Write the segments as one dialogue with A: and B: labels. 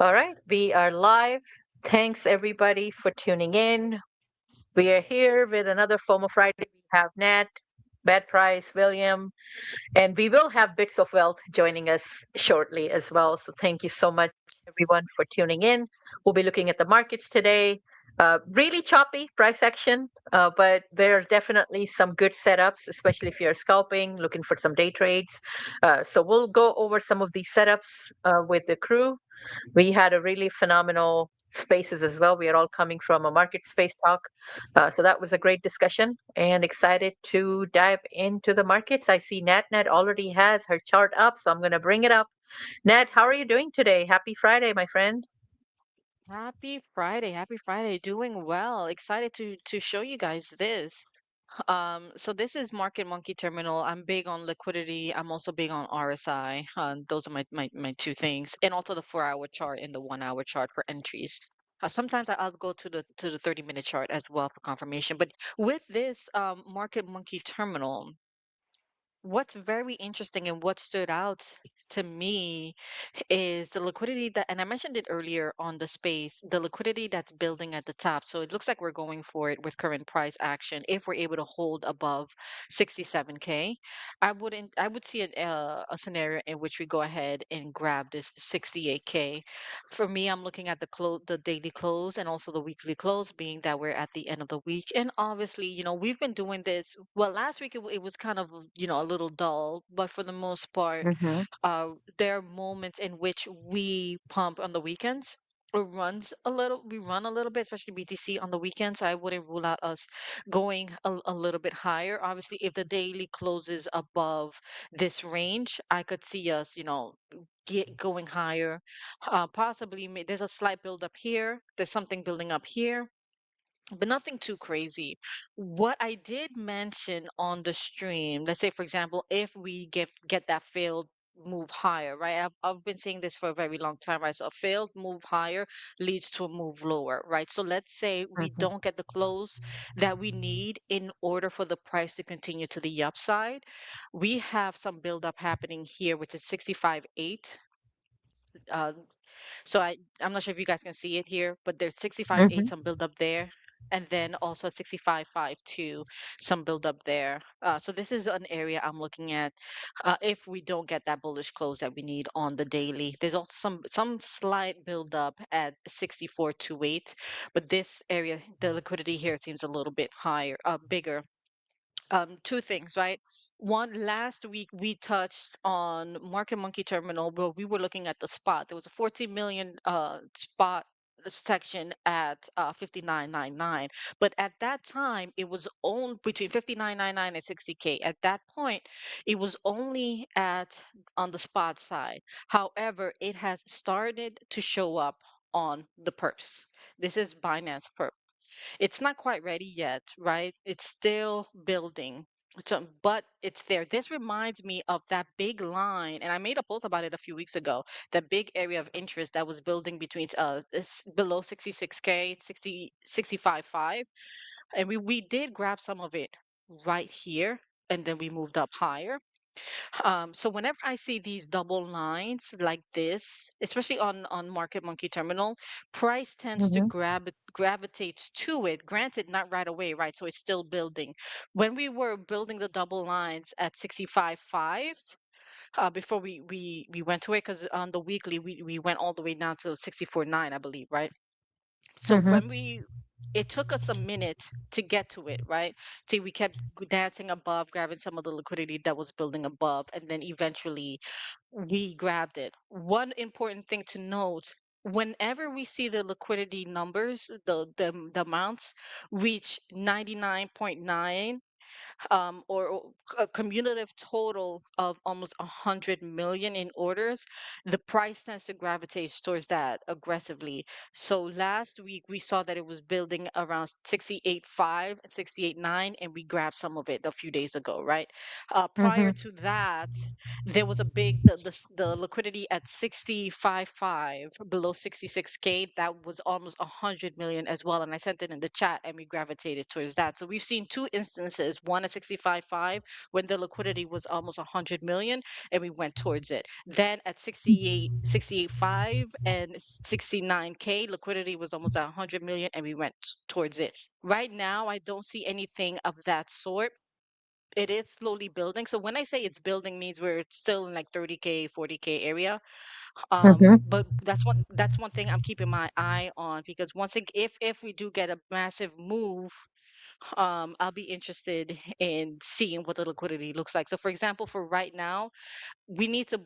A: All right, we are live. Thanks everybody for tuning in. We are here with another FOMO Friday. We have Nat, Bad Price, William, and we will have Bits of Wealth joining us shortly as well. So thank you so much, everyone, for tuning in. We'll be looking at the markets today. Really choppy price action, but there are definitely some good setups, especially if you're scalping, looking for some day trades. So we'll go over some of these setups with the crew. We had a really phenomenal spaces as well. We are all coming from a market space talk. So that was a great discussion and excited to dive into the markets. I see Nat already has her chart up, so I'm going to bring it up. Nat, how are you doing today? Happy Friday, my friend.
B: Happy Friday. Happy Friday. Doing well. Excited to show you guys this. So this is Market Monkey Terminal. I'm big on liquidity. I'm also big on RSI. Those are my two things. And also the 4-hour chart and the 1-hour chart for entries. Sometimes I'll go to the 30-minute chart as well for confirmation. But with this Market Monkey Terminal, what's very interesting and what stood out to me is the liquidity that, and I mentioned it earlier on the space, the liquidity that's building at the top. So it looks like we're going for it with current price action. If we're able to hold above 67K, I would see a scenario in which we go ahead and grab this 68K. For me, I'm looking at the daily close and also the weekly close, being that we're at the end of the week. And obviously, we've been doing this. Well, last week it was kind of, a little dull, but for the most part,
A: Mm-hmm.
B: uh, there are moments in which we pump on the weekends. We run a little bit, especially BTC on the weekends. So I wouldn't rule out us going a little bit higher. Obviously, if the daily closes above this range, I could see us, going higher. Possibly, there's a slight build up here. There's something building up here, but nothing too crazy. What I did mention on the stream, let's say for example, if we get that failed move higher, right? I've been saying this for a very long time, right? So a failed move higher leads to a move lower, right? So let's say we
A: Mm-hmm.
B: don't get the close that we need in order for the price to continue to the upside. We have some buildup happening here, which is 65.8. Uh, I'm not sure if you guys can see it here, but there's 65.8,
A: Mm-hmm.
B: some build up there, and then also 65.52, some build up there. So this is an area I'm looking at if we don't get that bullish close that we need on the daily. There's also some slight build up at 64.28, but this area, the liquidity here seems a little bit higher, bigger. Two things, right? One, last week we touched on Market Monkey Terminal where we were looking at the spot. There was a 14 million spot section at 59.99, but at that time it was only between 59.99 and 60K. At that point it was only at on the spot side. However, it has started to show up on the perps. This is Binance perp. It's not quite ready yet, right? It's still building. So, but it's there. This reminds me of that big line, and I made a post about it a few weeks ago. That big area of interest that was building between below 66K, 65.5, and we did grab some of it right here, and then we moved up higher. So whenever I see these double lines like this, especially on Market Monkey Terminal, price tends to
A: Mm-hmm.
B: gravitates to it. Granted, not right away, right? So it's still building. When we were building the double lines at 65.5, before we went to it, because on the weekly we went all the way down to 64.9, I believe, right? So
A: Mm-hmm.
B: it took us a minute to get to it, right? So we kept dancing above, grabbing some of the liquidity that was building above, and then eventually we grabbed it. One important thing to note, whenever we see the liquidity numbers, the amounts reach 99.9, or a cumulative total of almost 100 million in orders, the price tends to gravitate towards that aggressively. So last week we saw that it was building around 68.5, 68.9, and we grabbed some of it a few days ago, right? Prior
A: Mm-hmm.
B: to that, there was a big the liquidity at 65.5 below 66K. That was almost 100 million as well, and I sent it in the chat, and we gravitated towards that. So we've seen two instances one at 65.5 when the liquidity was almost 100 million, and we went towards it. Then at 68.5 and 69K, liquidity was almost at 100 million, and we went towards it. Right now, I don't see anything of that sort. It is slowly building. So when I say it's building means we're still in like 30K, 40K area.
A: Mhm.
B: But that's one thing I'm keeping my eye on, because if we do get a massive move, I'll be interested in seeing what the liquidity looks like. So for example, for right now, we need to,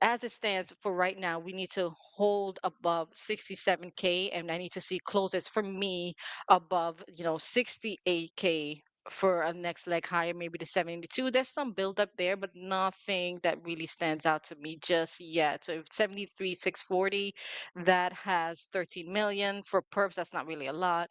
B: as it stands for right now, we need to hold above 67K, and I need to see closes for me above 68K for a next leg higher, maybe the 72. There's some build up there, but nothing that really stands out to me just yet. So if 73 640, that has 13 million for perps, that's not really a lot.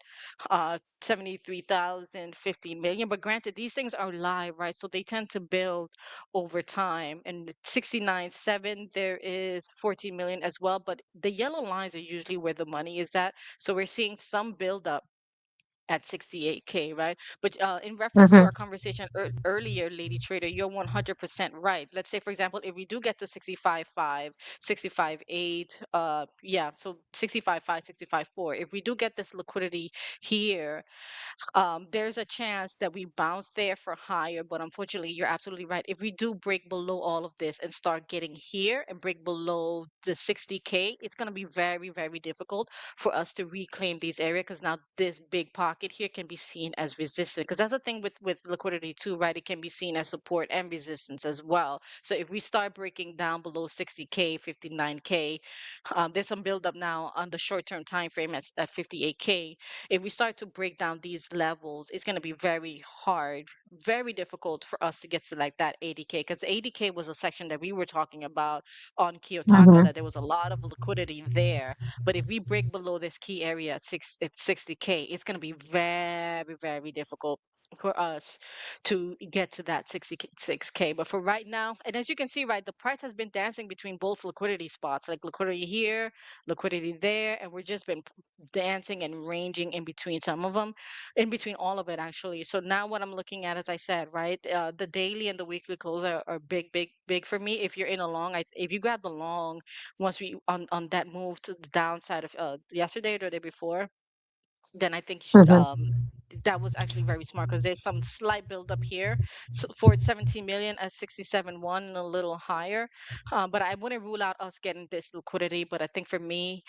B: 73,000, 15 million, but granted, these things are live, right? So they tend to build over time. And 69.7, there is 14 million as well, but the yellow lines are usually where the money is at. So we're seeing some buildup at 68K, right? But in reference to
A: Mhm.
B: our conversation earlier, Lady Trader, you're 100% right. Let's say, for example, if we do get to 65.5, 65.8, yeah, so 65.5, 65.4, if we do get this liquidity here, there's a chance that we bounce there for higher, but unfortunately, you're absolutely right. If we do break below all of this and start getting here and break below the 60K, it's going to be very, very difficult for us to reclaim these areas, because now this big pocket here can be seen as resistance. Because that's the thing with liquidity too, right? It can be seen as support and resistance as well. So if we start breaking down below 60K, 59K, there's some buildup now on the short-term time frame at 58K. If we start to break down these levels, it's going to be very hard, very difficult for us to get to like that 80K, because 80K was a section that we were talking about on Kiyotaka,
A: Mhm.
B: that there was a lot of liquidity there. But if we break below this key area at 60K, it's going to be very, very difficult for us to get to that 66K. But for right now, and as you can see, right, the price has been dancing between both liquidity spots, like liquidity here, liquidity there, and we're just been dancing and ranging in between some of them, in between all of it actually. So now what I'm looking at, as I said, right, the daily and the weekly close are big, big, big for me. If you're in a long, if you grab the long, once we on that move to the downside of yesterday or the day before, then I think
A: Mhm.
B: that was actually very smart, because there's some slight buildup here. So for 17 million at 67.1 and a little higher. But I wouldn't rule out us getting this liquidity. But I think for me,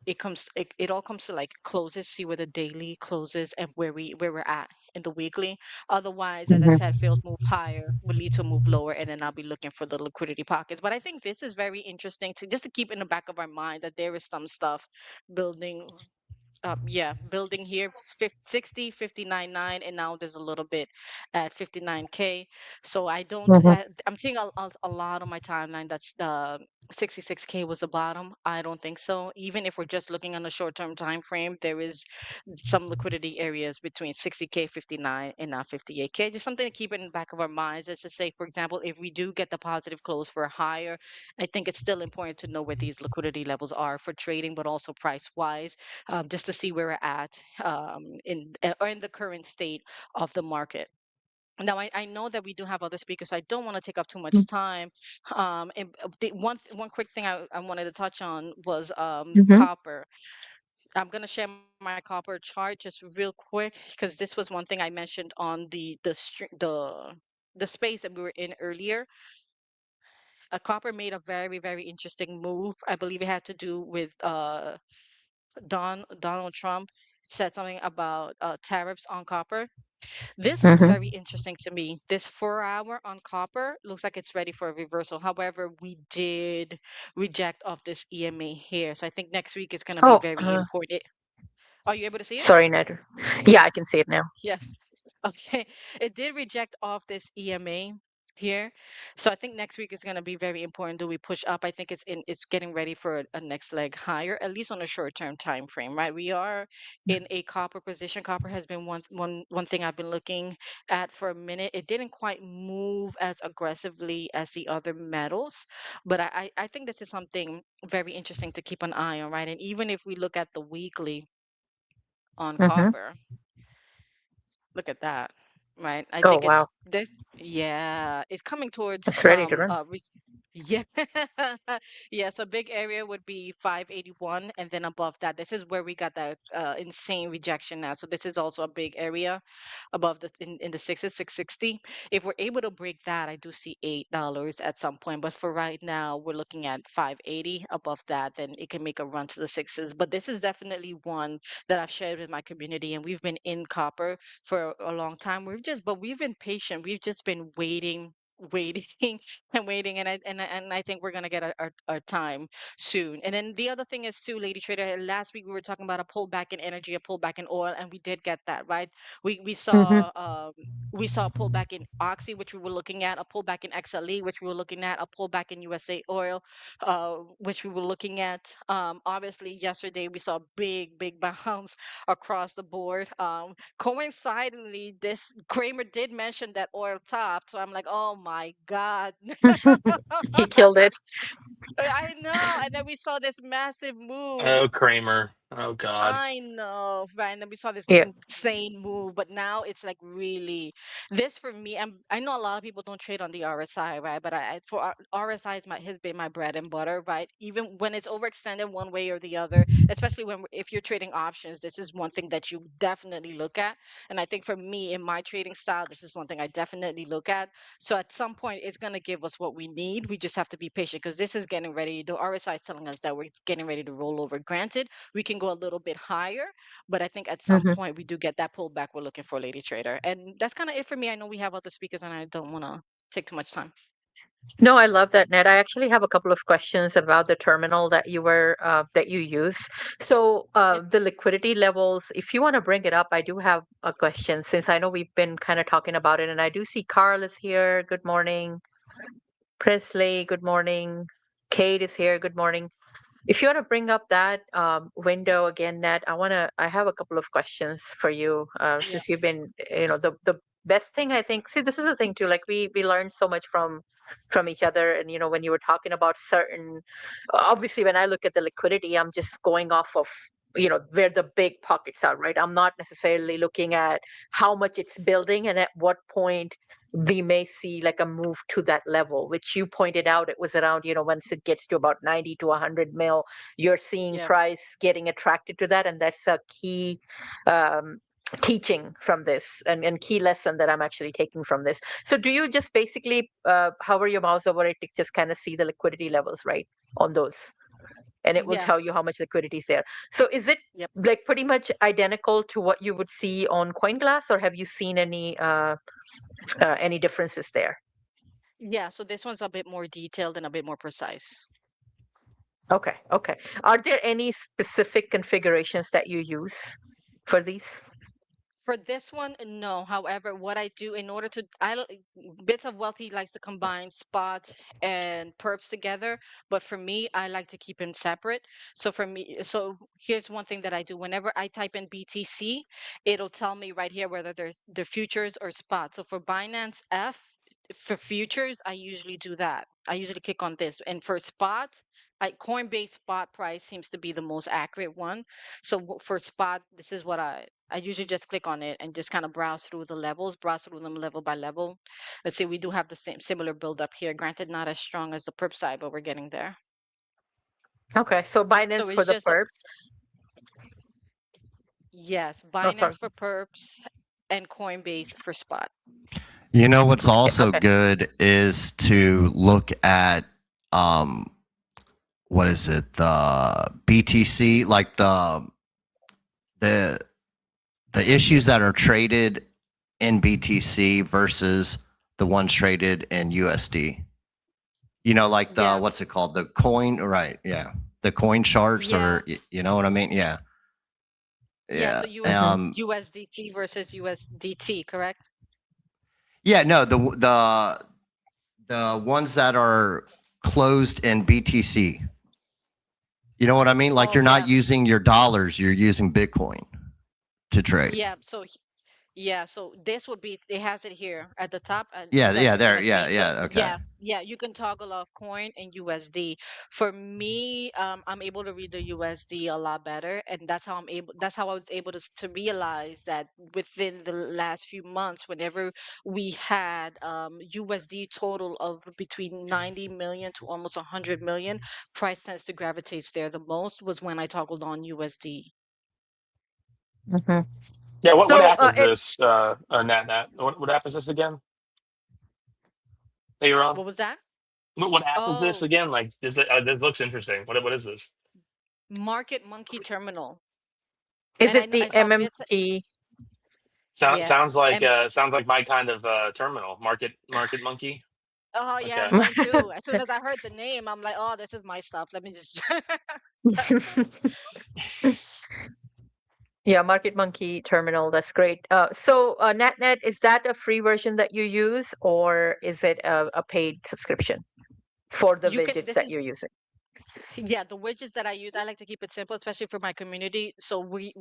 B: it all comes to like closes, see where the daily closes and where we're at in the weekly. Otherwise, as I
A: Mhm.
B: said, fails move higher will lead to a move lower, and then I'll be looking for the liquidity pockets. But I think this is very interesting to just to keep in the back of our mind, that there is some stuff building, yeah, building here, 60, 59.9, and now there's a little bit at 59K. So
A: Mhm.
B: I'm seeing a lot on my timeline that's the 66K was the bottom. I don't think so. Even if we're just looking on a short-term time frame, there is some liquidity areas between 60K, 59, and now 58K. Just something to keep in the back of our minds. Is to say, for example, if we do get the positive close for higher, I think it's still important to know where these liquidity levels are for trading, but also price-wise, just to see where we're at, or in the current state of the market. Now, I know that we do have other speakers, so I don't want to take up too much time. And one quick thing I wanted to touch on was
A: Mhm.
B: copper. I'm going to share my copper chart just real quick, because this was one thing I mentioned on the space that we were in earlier. Copper made a very, very interesting move. I believe it had to do with Donald Trump said something about tariffs on copper. This was
A: Mhm.
B: very interesting to me. This 4 hour on copper looks like it's ready for a reversal. However, we did reject off this EMA here. So I think next week is going to be
A: Oh,
B: very important. Are you able to see it?
A: sorry, Ned. Yeah, I can see it now.
B: Yeah. Okay, it did reject off this EMA here. So I think next week is going to be very important. Do we push up? I think it's getting ready for a next leg higher, at least on a short-term time frame, right? We are in a copper position. Copper has been one thing I've been looking at for a minute. It didn't quite move as aggressively as the other metals, but I think this is something very interesting to keep an eye on, right? And even if we look at the weekly on
A: Mhm.
B: copper, look at that. right? I
A: Oh,
B: think
A: wow.
B: it's this. Yeah, it's coming towards
A: It's ready to run.
B: yeah. Yeah, so big area would be 581, and then above that, this is where we got that insane rejection now. So this is also a big area above in the sixes, 660. If we're able to break that, I do see $8 at some point. But for right now, we're looking at 580. Above that, then it can make a run to the sixes. But this is definitely one that I've shared with my community, and we've been in copper for a long time. But we've been patient. We've just been waiting and waiting, and I think we're gonna get our time soon. And then the other thing is too, Lady Trader, last week we were talking about a pullback in energy, a pullback in oil, and we did get that, right? We
A: Mm-hmm.
B: we saw a pullback in Oxy, which we were looking at, a pullback in XLE, which we were looking at, a pullback in USA Oil, which we were looking at. Obviously, yesterday we saw a big bounce across the board. Coincidentally, this Kramer did mention that oil topped, so I'm like, oh my god.
A: He killed it.
B: I know. And then we saw this massive move.
C: Oh, Kramer. Oh God.
B: I know, right? And then we saw this
A: Yeah.
B: insane move, but now it's like really this for me. I know a lot of people don't trade on the RSI, right? But RSI is has been my bread and butter, right? Even when it's overextended one way or the other, especially if you're trading options, this is one thing that you definitely look at. And I think for me in my trading style, this is one thing I definitely look at. So at some point, it's gonna give us what we need. We just have to be patient because this is getting ready. The RSI is telling us that we're getting ready to roll over. Granted, we can go a little bit higher, but I think at some
A: Hmm.
B: point we do get that pullback we're looking for, Lady Trader. And that's kind of it for me. I know we have other speakers and I don't want to take too much time.
A: No, I love that, Ned. I actually have a couple of questions about the terminal that you use. So,
B: Yeah.
A: the liquidity levels, if you want to bring it up, I do have a question since I know we've been kind of talking about it, and I do see Carl is here. Good morning. Presley, good morning. Kate is here. Good morning. If you want to bring up that window again, Ned, I have a couple of questions for you
B: Yeah.
A: since you've been, the best thing I think, see, this is the thing too, like we learned so much from each other. And, when you were talking about certain, obviously, when I look at the liquidity, I'm just going off of, where the big pockets are, right? I'm not necessarily looking at how much it's building and at what point we may see like a move to that level, which you pointed out it was around, once it gets to about 90 to 100 mil, you're seeing
B: Yeah.
A: price getting attracted to that. And that's a key um, teaching from this and key lesson that I'm actually taking from this. So do you just basically hover your mouse over it to just kind of see the liquidity levels, right, on those? And it will
B: Yeah.
A: tell you how much liquidity is there. So is it
B: Yep.
A: like pretty much identical to what you would see on CoinGlass, or have you seen any differences there?
B: Yeah. So this one's a bit more detailed and a bit more precise.
A: Okay, okay. Are there any specific configurations that you use for these?
B: For this one, no. However, what I do in order to, Bits of Wealthy likes to combine spot and perps together, but for me, I like to keep them separate. So for me, so here's one thing that I do. Whenever I type in BTC, it'll tell me right here whether there's the futures or spot. So for Binance F, for futures, I usually do that. I usually click on this, and for spot, Coinbase spot price seems to be the most accurate one. So for spot, this is what I usually just click on it and just kind of browse through the levels, browse through them level by level. Let's see, we do have the same similar build up here. Granted, not as strong as the perp side, but we're getting there.
A: Okay, so
B: So
A: Binance for
B: it's
A: the
B: just
A: perps.
B: yes,
A: Oh, sorry.
B: Binance for perps and Coinbase for spot.
D: You know what's
A: Okay,
D: also
A: okay.
D: good is to look at um what is it? The BTC, like the the issues that are traded in BTC versus the ones traded in USD. You know, like the
B: Yeah,
D: what's it called? The coin, right? Yeah. The coin charts
B: yeah,
D: or you know what I mean? Yeah.
B: yeah.
D: Yeah.
B: So
A: Hmm.
B: USDT versus USDT, correct?
D: Yeah, no, the ones that are closed in BTC. You know what I mean? Like
B: Oh
D: you're not
B: yeah,
D: using your dollars, you're using Bitcoin to trade.
B: yeah. So Yeah, so this would be, it has it here at the top.
D: Yeah,
B: That's
D: yeah,
B: the same
D: there,
B: as me.
D: yeah,
B: So
D: yeah, okay.
B: yeah, you can toggle off coin and USD. For me, I'm able to read the USD a lot better, and that's how I was able to realize that within the last few months, whenever we had USD total of between 90 million to almost 100 million, price tends to gravitate there the most was when I toggled on USD.
A: Hmm.
C: Yeah, what
A: So,
C: app is this, Nat? What app is this again that you're on?
B: What was that?
C: What app is this
B: Oh,
C: again? Like, this looks interesting. What is this?
B: Market Monkey Terminal.
A: is
B: And
A: it
B: I
A: the
B: saw bits.
A: MMT?
B: Yeah. And
C: Sounds like my kind of terminal. Market Monkey.
B: oh yeah,
C: Okay.
B: mine too. As soon as I heard the name, I'm like, oh, this is my stuff. Let me just
A: Yeah, Market Monkey Terminal. That's great. So, NatNet, is that a free version that you use, or is it a paid subscription for the
B: you can
A: widgets
B: this
A: that
B: is
A: you're using?
B: yeah, the widgets that I use, I like to keep it simple, especially for my community. So we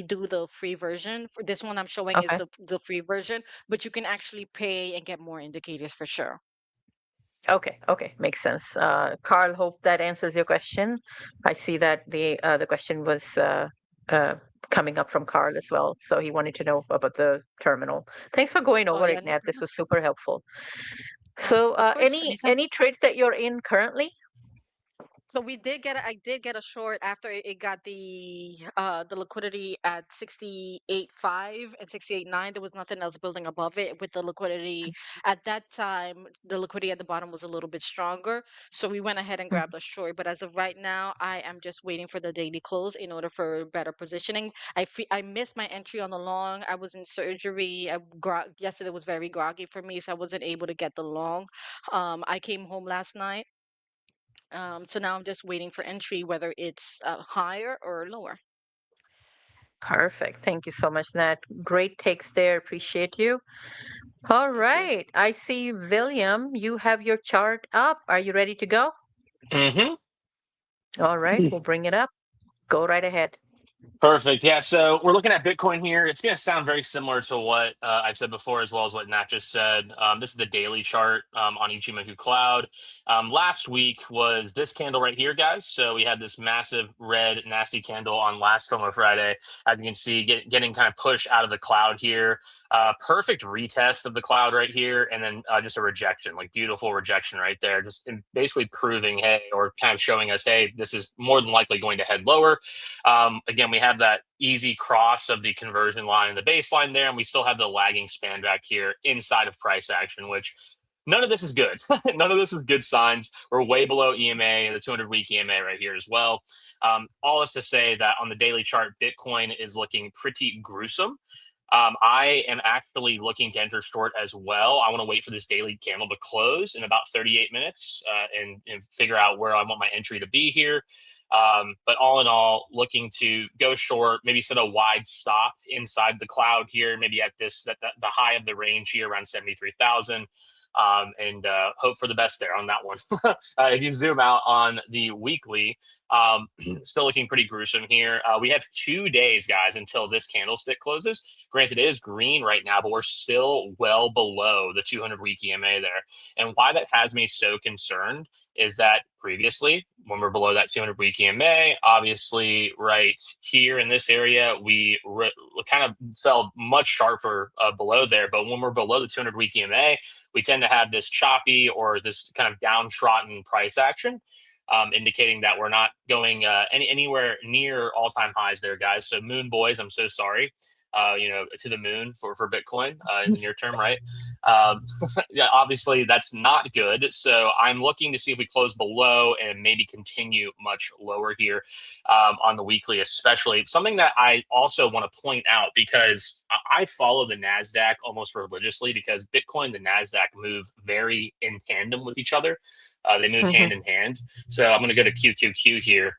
B: do the free version. For this one I'm showing is
A: Okay.
B: the free version, but you can actually pay and get more indicators for sure.
A: Okay. Okay. Makes sense. Carl, hope that answers your question. I see that the question was uh, coming up from Carl as well. So he wanted to know about the terminal. Thanks for going
B: Oh
A: over
B: yeah,
A: it,
B: no
A: Nat. This
B: problem.
A: was super helpful. So,
B: Of course, anytime.
A: any trades that you're in currently?
B: So I did get a short after it got the liquidity at 68.5 and 68.9. There was nothing else building above it with the liquidity. At that time, the liquidity at the bottom was a little bit stronger. So we went ahead and
A: Mhm.
B: grabbed a short. But as of right now, I am just waiting for the daily close in order for better positioning. I missed my entry on the long. I was in surgery. Yesterday was very groggy for me, so I wasn't able to get the long. I came home last night, so now I'm just waiting for entry, whether it's higher or lower.
A: Perfect. Thank you so much, Nat. Great takes there. Appreciate you. All
B: Thank you.
A: right. I see, William, you have your chart up. Are you ready to go?
C: Mm-hmm.
A: All right. We'll bring it up. Go right ahead.
C: Perfect. Yeah. So we're looking at Bitcoin here. It's going to sound very similar to what I've said before, as well as what Nat just said. This is the daily chart on Ichimoku Cloud. Last week was this candle right here, guys. So we had this massive red, nasty candle on last FOMO Friday. As you can see, getting kind of pushed out of the cloud here. Perfect retest of the cloud right here. And then just a rejection, like beautiful rejection right there. Just basically proving, hey, or kind of showing us, hey, this is more than likely going to head lower. Again, we have that easy cross of the conversion line and the baseline there, and we still have the lagging span back here inside of price action, which none of this is good. None of this is good signs. We're way below EMA, the 200-week EMA right here as well. All this to say that on the daily chart, Bitcoin is looking pretty gruesome. I am actually looking to enter short as well. I want to wait for this daily candle to close in about 38 minutes and figure out where I want my entry to be here. But all in all, looking to go short, maybe set a wide stop inside the cloud here, maybe at the high of the range here around 73,000. And hope for the best there on that one. If you zoom out on the weekly, still looking pretty gruesome here. We have 2 days, guys, until this candlestick closes. Granted, it is green right now, but we're still well below the 200-week EMA there. And why that has me so concerned is that previously, when we're below that 200-week EMA, obviously right here in this area, we kind of fell much sharper below there. But when we're below the 200-week EMA, we tend to have this choppy or this kind of downtrodden price action. Indicating that we're not going anywhere near all-time highs there, guys. So moon boys, I'm so sorry. To the moon for Bitcoin in the near term, right? Yeah, obviously that's not good. So I'm looking to see if we close below and maybe continue much lower here on the weekly, especially. Something that I also want to point out, because I follow the NASDAQ almost religiously, because Bitcoin and the NASDAQ move very in tandem with each other. They move hand
A: Mhm.
C: in hand. So I'm going to go to QQQ here.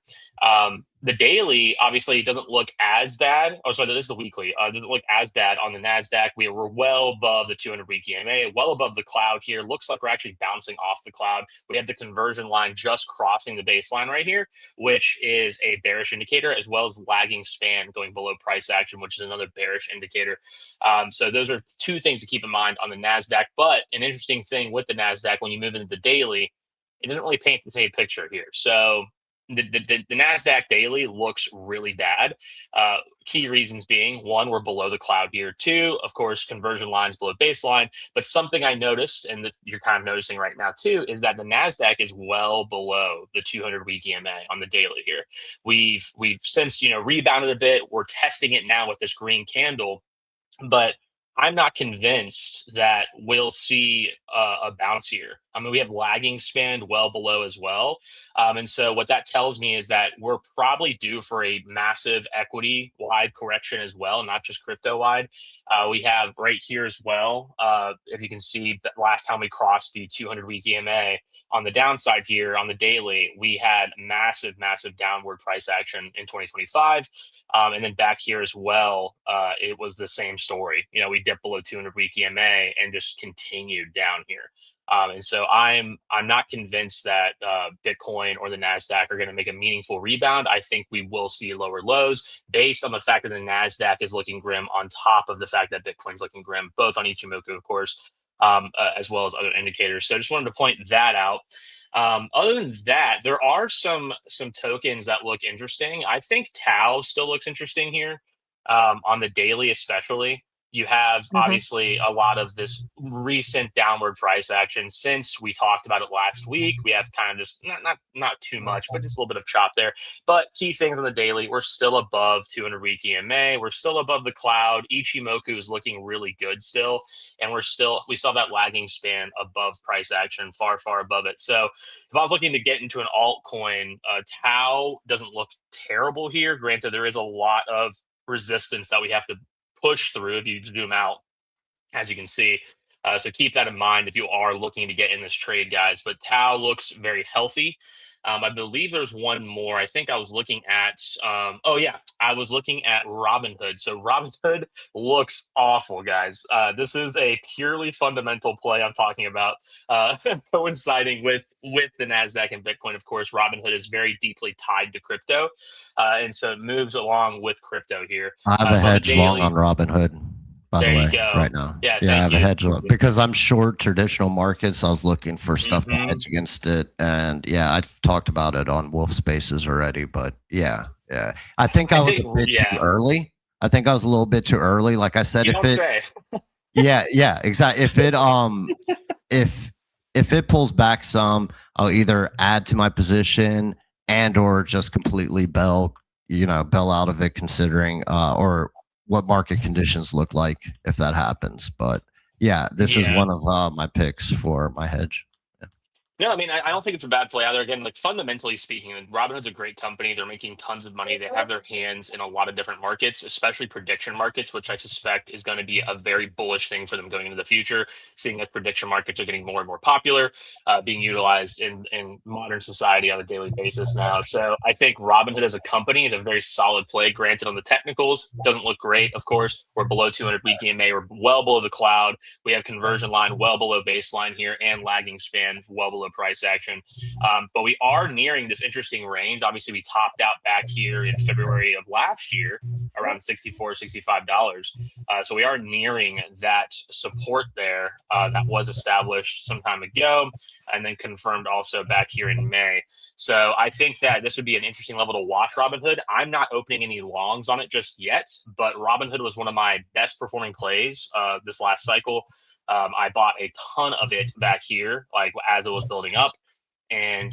C: the daily obviously doesn't look as bad. Oh, sorry, this is the weekly. Doesn't look as bad on the Nasdaq. We're well above the 200-week EMA, well above the cloud here. Looks like we're actually bouncing off the cloud. We have the conversion line just crossing the baseline right here, which is a bearish indicator, as well as lagging span going below price action, which is another bearish indicator. So those are two things to keep in mind on the Nasdaq. But an interesting thing with the Nasdaq, when you move into the daily, it doesn't really paint the same picture here. So the Nasdaq daily looks really bad. Key reasons being, one, we're below the cloud here. Two, of course, conversion lines below baseline. But something I noticed, and that you're kind of noticing right now too, is that the Nasdaq is well below the 200-week EMA on the daily here. We've since rebounded a bit. We're testing it now with this green candle, but I'm not convinced that we'll see a bounce here. I mean, we have lagging span well below as well. And so what that tells me is that we're probably due for a massive equity wide correction as well, not just crypto wide. We have right here as well, if you can see, that last time we crossed the 200-week EMA on the downside here on the daily, we had massive downward price action in 2025. And then back here as well, it was the same story. We dipped below 200-week EMA and just continued down here. And so I'm not convinced that Bitcoin or the Nasdaq are going to make a meaningful rebound. I think we will see lower lows based on the fact that the Nasdaq is looking grim, on top of the fact that Bitcoin's looking grim, both on Ichimoku, of course, as well as other indicators. So I just wanted to point that out. Other than that, there are some tokens that look interesting. I think Tau still looks interesting here, on the daily especially. You have obviously a lot of this recent downward price action since we talked about it last week. We have kind of this not too much, but just a little bit of chop there. But key things on the daily, we're still above 200-week EMA. We're still above the cloud. Ichimoku is looking really good still, and we still have that lagging span above price action, far above it. So if I was looking to get into an altcoin, Tau doesn't look terrible here. Granted, there is a lot of resistance that we have to push through if you zoom out, as you can see. So keep that in mind if you are looking to get in this trade, guys. But Tau looks very healthy. I believe there's one more. I think I was looking at, I was looking at Robinhood. So Robinhood looks awful, guys. This is a purely fundamental play I'm talking about, coinciding with the NASDAQ and Bitcoin. Of course, Robinhood is very deeply tied to crypto. And so it moves along with crypto here.
D: I have a hedge long on Robinhood, by the
C: There you
D: way,
C: go.
D: right now.
C: Yeah,
D: I have
C: thank
D: a
C: you.
D: hedge because I'm short traditional markets. I was looking for stuff to
C: Mhm.
D: hedge against it, and I've talked about it on Wolf Spaces already. But I think I was a bit too early. I think I was a little bit too early. Like I said,
C: You don't say.
D: exactly. If it pulls back some, I'll either add to my position and or just completely bail out of it, considering or what market conditions look like if that happens. But this is one of my picks for my hedge.
C: No, I mean, I don't think it's a bad play either. Again, like fundamentally speaking, Robinhood's a great company. They're making tons of money. They have their hands in a lot of different markets, especially prediction markets, which I suspect is going to be a very bullish thing for them going into the future, seeing that prediction markets are getting more and more popular, being utilized in modern society on a daily basis now. So I think Robinhood as a company is a very solid play. Granted, on the technicals, doesn't look great, of course. We're below 200-week EMA. We're well below the cloud. We have conversion line well below baseline here and lagging span well below price action. But we are nearing this interesting range. Obviously, we topped out back here in February of last year around $64, $65. So we are nearing that support there that was established some time ago and then confirmed also back here in May. So I think that this would be an interesting level to watch Robinhood. I'm not opening any longs on it just yet, but Robinhood was one of my best performing plays this last cycle. I bought a ton of it back here, like as it was building up, and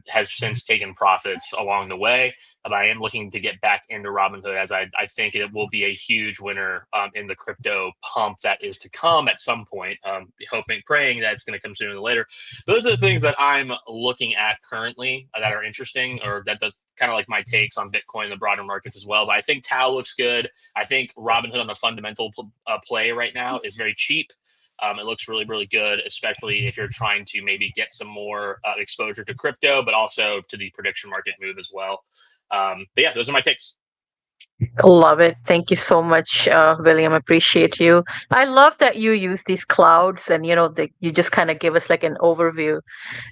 C: has since taken profits along the way. But I am looking to get back into Robinhood, as I think it will be a huge winner in the crypto pump that is to come at some point. Hoping, praying that it's going to come sooner than later. Those are the things that I'm looking at currently that are interesting, or that the kind of like my takes on Bitcoin and the broader markets as well. But I think Tau looks good. I think Robinhood on the fundamental play right now is very cheap. It looks really, really good, especially if you're trying to maybe get some more exposure to crypto, but also to the prediction market move as well. But yeah, those are my takes.
A: Love it. Thank you so much, William. Appreciate you. I love that you use these clouds and, you just kind of give us like an overview,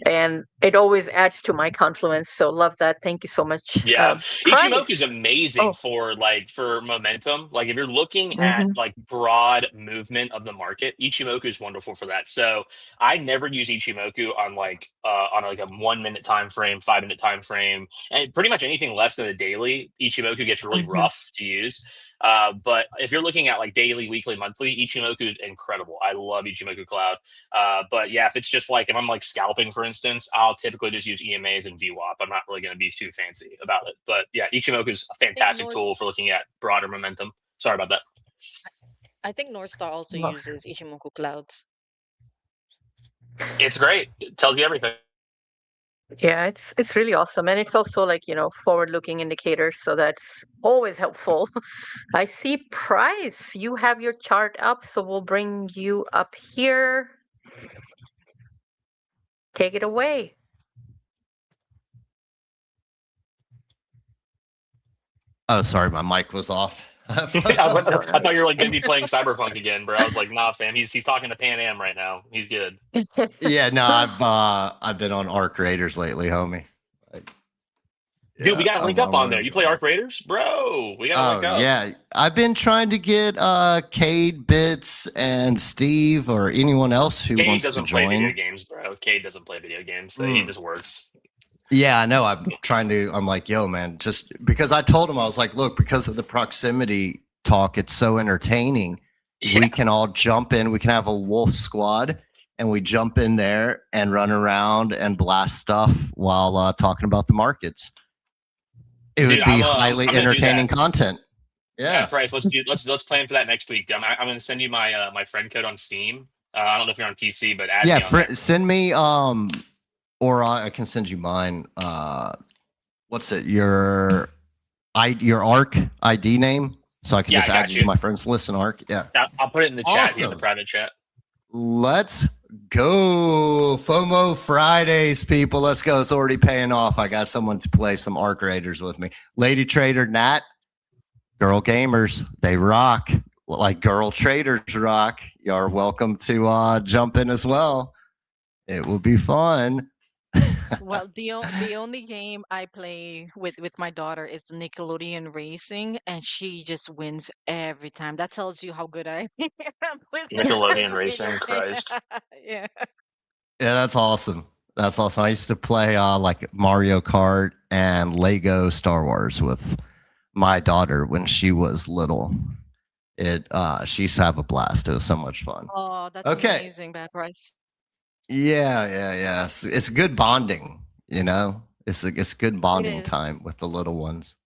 A: and it always adds to my confluence. So love that. Thank you so much.
C: Yeah, Ichimoku is
A: Price.
C: amazing
A: Oh,
C: for momentum. Like if you're looking at
A: mm-hmm.
C: like broad movement of the market, Ichimoku is wonderful for that. So I never use Ichimoku on like a 1 minute time frame, 5 minute time frame, and pretty much anything less than a daily. Ichimoku gets really
A: Mm-hmm.
C: rough to use. But if you're looking at like daily, weekly, monthly, Ichimoku is incredible. I love Ichimoku Cloud. But yeah, if it's just like if I'm like scalping, for instance, I'll typically just use EMAs and VWAP. I'm not really going to be too fancy about it. But yeah, Ichimoku is a
B: I think
C: fantastic tool for looking at broader momentum. Sorry about that.
B: I think North Star also
A: Love.
B: uses Ishimoku clouds.
C: It's great. It tells you everything.
A: Yeah, it's really awesome, and it's also like forward-looking indicators, so that's always helpful. I see Price. You have your chart up, so we'll bring you up here. Take it away.
D: Oh, sorry, my mic was off.
C: I thought you were like busy playing Cyberpunk again, bro. I was like, nah, fam. He's talking to Pan Am right now. He's good.
D: Yeah, no, I've been on Arc Raiders lately, homie.
C: Dude, we gotta link up on there.
D: really
C: You play Arc Raiders, bro? We gotta link up.
D: Yeah, I've been trying to get Cade, Bits, and Steve, or anyone else who
C: Cade
D: wants to
C: doesn't play
D: join.
C: video games, bro. Cade doesn't play video games. So he just works.
D: Yeah, I know. I'm like, yo, man, just because I told him, I was like, look, because of the proximity talk, it's so entertaining.
C: Yeah.
D: We can all jump in. We can have a wolf squad, and we jump in there and run around and blast stuff while talking about the markets. It would be highly entertaining content. Yeah,
C: Price. Let's plan for that next week. I'm going to send you my my friend code on Steam. I don't know if you're on PC, but add me on there.
D: Send me or I can send you mine. What's it? Your ARC ID name, so I can just add you to my friends list in ARC. Yeah,
C: I'll put it in the chat, in the private chat.
D: Let's go. FOMO Fridays, people. Let's go. It's already paying off. I got someone to play some Arc Raiders with me. Lady Trader, Nat, girl gamers, they rock like girl traders rock. You're welcome to jump in as well. It will be fun.
B: Well, the only game I play with my daughter is the Nickelodeon Racing, and she just wins every time. That tells you how good I am with
C: Nickelodeon Racing, Christ.
B: Yeah.
D: Yeah, that's awesome. That's awesome. I used to play like Mario Kart and Lego Star Wars with my daughter when she was little. She used to have a blast. It was so much fun.
B: Oh, that's amazing, Bad Price.
D: Yeah. It's good bonding, It's good bonding time with the little ones.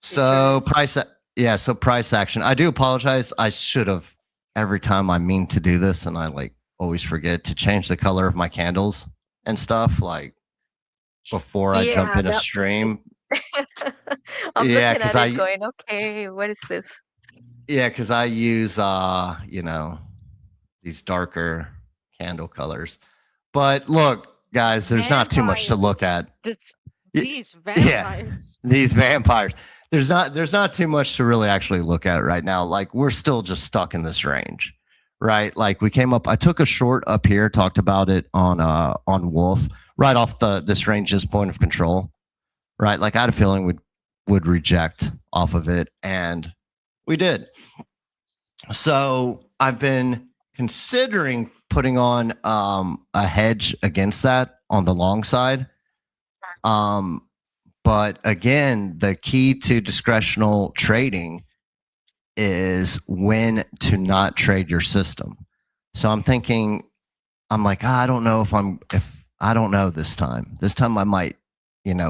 D: So price action. I do apologize. I should have, every time I mean to do this, and I like always forget to change the color of my candles and stuff like before I jump in a stream.
A: I'm looking at it going, okay, what is this?
D: Yeah, because I use these darker candle colors. But look, guys, there's not too much to look at.
B: These vampires.
D: Yeah, these vampires. There's not too much to really actually look at right now. Like we're still just stuck in this range, right? Like we came up. I took a short up here, talked about it on Wolf, right off this range's point of control, right? Like I had a feeling would reject off of it, and we did. So I've been considering putting on a hedge against that on the long side. But again, the key to discretional trading is when to not trade your system. So I'm thinking, I'm like, I don't know if I don't know this time. This time I might,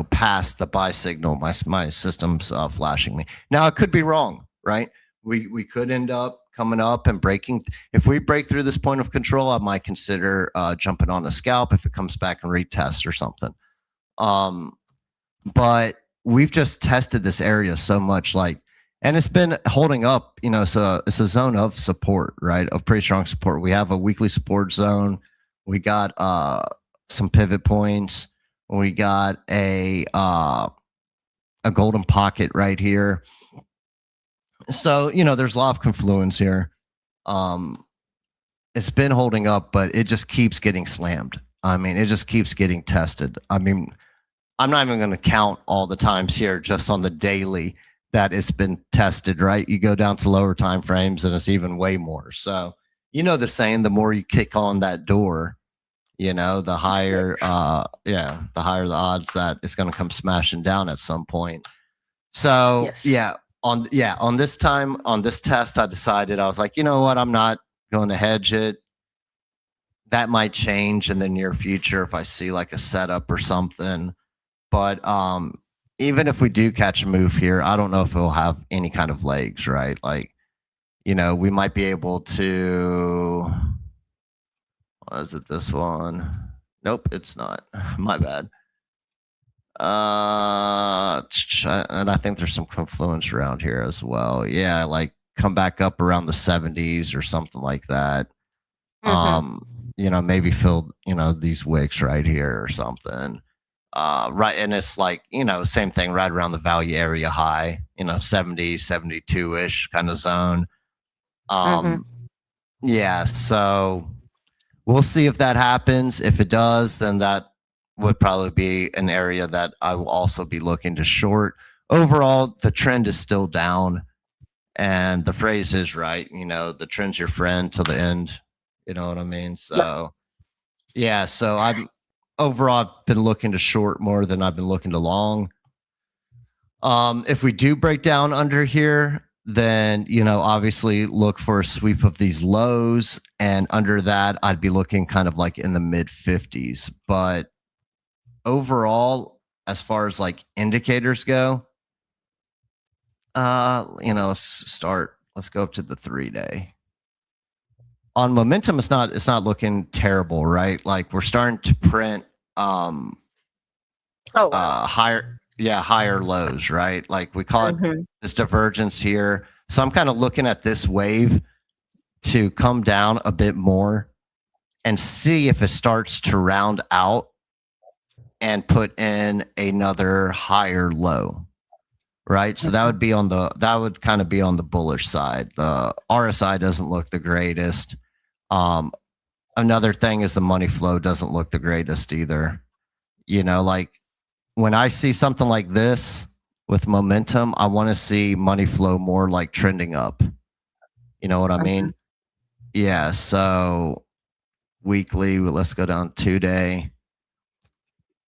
D: pass the buy signal. My system's flashing me. Now it could be wrong, right? We could end up coming up and breaking. If we break through this point of control, I might consider jumping on a scalp if it comes back and retest or something. But we've just tested this area so much. Like and it's been holding up. So it's a zone of support, right? Of pretty strong support. We have a weekly support zone. We got some pivot points. We got a golden pocket right here. So there's a lot of confluence here. It's been holding up, but it just keeps getting slammed. I mean, it just keeps getting tested. I mean, I'm not even going to count all the times here just on the daily that it's been tested, right? You go down to lower time frames and it's even way more. So, the saying, the more you kick on that door, the higher, the higher the odds that it's going to come smashing down at some point. So,
A: Yes.
D: on this test, I decided, I was like, you know what? I'm not going to hedge it. That might change in the near future if I see like a setup or something. But even if we do catch a move here, I don't know if it'll have any kind of legs, right? Like, we might be able to. What is it? This one? Nope, it's not. My bad. And I think there's some confluence around here as well. Yeah, like come back up around the 70s or something like that. Maybe fill, these wicks right here or something. Right. And it's like, same thing right around the value area high, 70, 72 ish kind of zone. Yeah. So we'll see if that happens. If it does, then that would probably be an area that I will also be looking to short. Overall, the trend is still down. And the phrase is right, the trend's your friend till the end. You know what I mean? So, yeah. So overall, I've been looking to short more than I've been looking to long. If we do break down under here, then, obviously look for a sweep of these lows. And under that, I'd be looking kind of like in the mid 50s. But overall, as far as like indicators go, let's go up to the 3-day. On momentum, it's not looking terrible, right? Like we're starting to print higher lows, right? Like we call it this divergence here. So I'm kind of looking at this wave to come down a bit more and see if it starts to round out and put in another higher low. Right. So that would kind of be on the bullish side. The RSI doesn't look the greatest. Another thing is the money flow doesn't look the greatest either. Like when I see something like this with momentum, I want to see money flow more like trending up. You know what I mean? Yeah. So weekly, let's go down 2-day.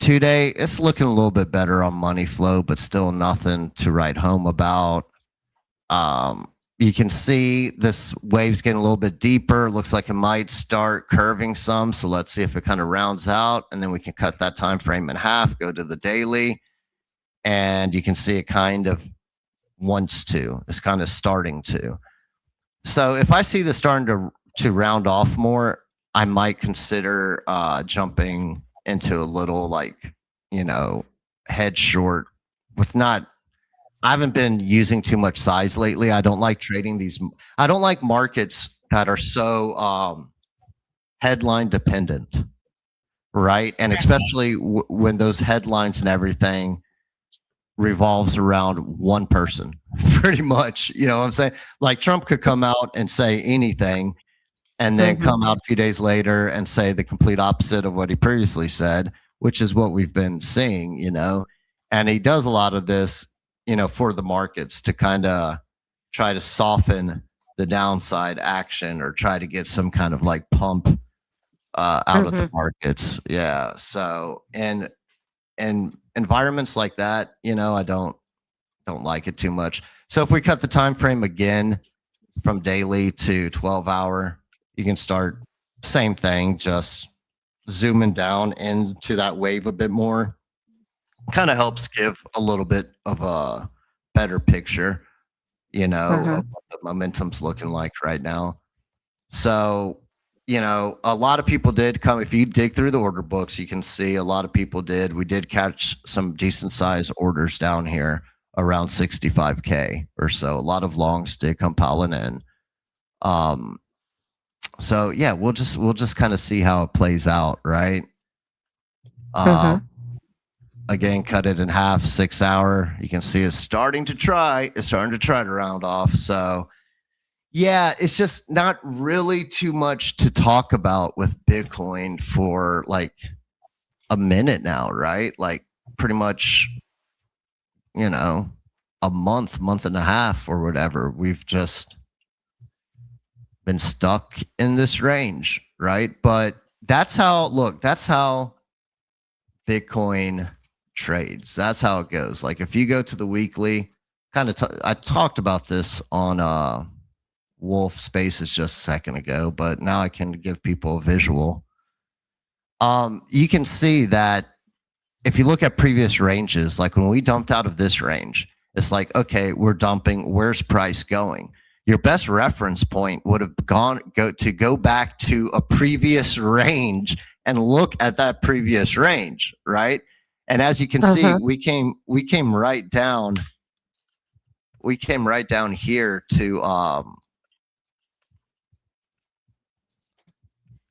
D: 2-day, it's looking a little bit better on money flow, but still nothing to write home about. You can see this wave's getting a little bit deeper. Looks like it might start curving some. So let's see if it kind of rounds out, and then we can cut that time frame in half, go to the daily, and you can see it kind of wants to. It's kind of starting to. So if I see this starting to round off more, I might consider jumping into a little head short with not. I haven't been using too much size lately. I don't like trading these. I don't like markets that are so headline dependent, right? And especially when those headlines and everything revolves around one person, pretty much. You know what I'm saying? Like Trump could come out and say anything and then come out a few days later and say the complete opposite of what he previously said, which is what we've been seeing, and he does a lot of this, for the markets to kind of try to soften the downside action or try to get some kind of like pump out of the markets. Yeah. So, in environments like that, I don't like it too much. So if we cut the time frame again from daily to 12-hour, you can start same thing, just zooming down into that wave a bit more. Kind of helps give a little bit of a better picture, of what the momentum's looking like right now. So, a lot of people did come. If you dig through the order books, you can see a lot of people did. We did catch some decent size orders down here around 65K or so. A lot of longs did come piling in. So yeah, we'll just kind of see how it plays out, right? Again, cut it in half, 6 hour. You can see it's starting to try to round off. So yeah, it's just not really too much to talk about with Bitcoin for like a minute now, right? Like pretty much, a month and a half or whatever. We've just been stuck in this range, right? But that's how Bitcoin trades. That's how it goes. Like if you go to the weekly, I talked about this on Wolf Spaces just a second ago, but now I can give people a visual. You can see that if you look at previous ranges, like when we dumped out of this range, it's like, okay, we're dumping. Where's price going? Your best reference point would have go back to a previous range and look at that previous range, right? And as you can see, we came right down. We came right down here to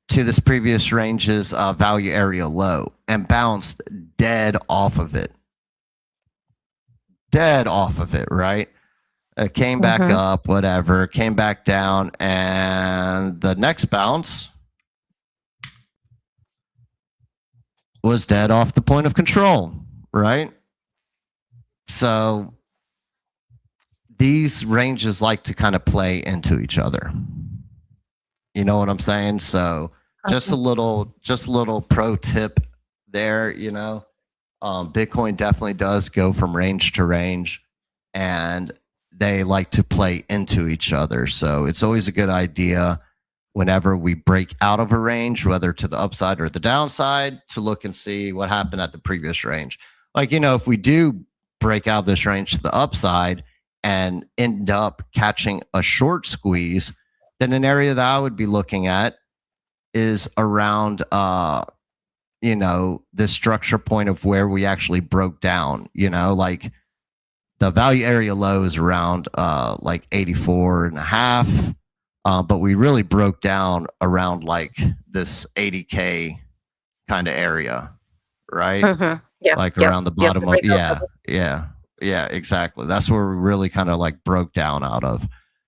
D: this previous range's value area low and bounced dead off of it. Right? It came back up, whatever, came back down, and the next bounce was dead off the point of control, right? So these ranges like to kind of play into each other. You know what I'm saying? So just a little pro tip there, Bitcoin definitely does go from range to range, and they like to play into each other. So it's always a good idea whenever we break out of a range, whether to the upside or the downside, to look and see what happened at the previous range. Like, if we do break out of this range to the upside and end up catching a short squeeze, then an area that I would be looking at is around, the structure point of where we actually broke down, like the value area low is around like 84 and a half. But we really broke down around like this 80K kind of area, right?
A: Yeah,
D: like around the bottom of yeah, exactly. That's where we really kind of like broke down out of.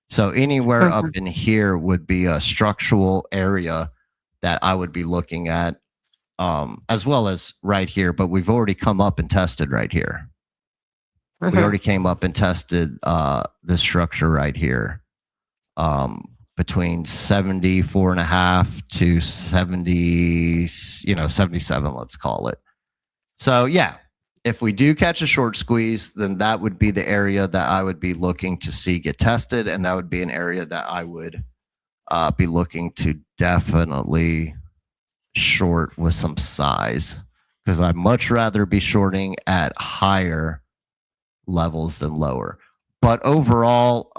D: So anywhere up in here would be a structural area that I would be looking at, as well as right here. But we've already come up and tested right here. We already came up and tested this structure right here. Between 74.5 to 70, 77, let's call it. So yeah, if we do catch a short squeeze, then that would be the area that I would be looking to see get tested. And that would be an area that I would be looking to definitely short with some size, because I'd much rather be shorting at higher levels than lower. But overall,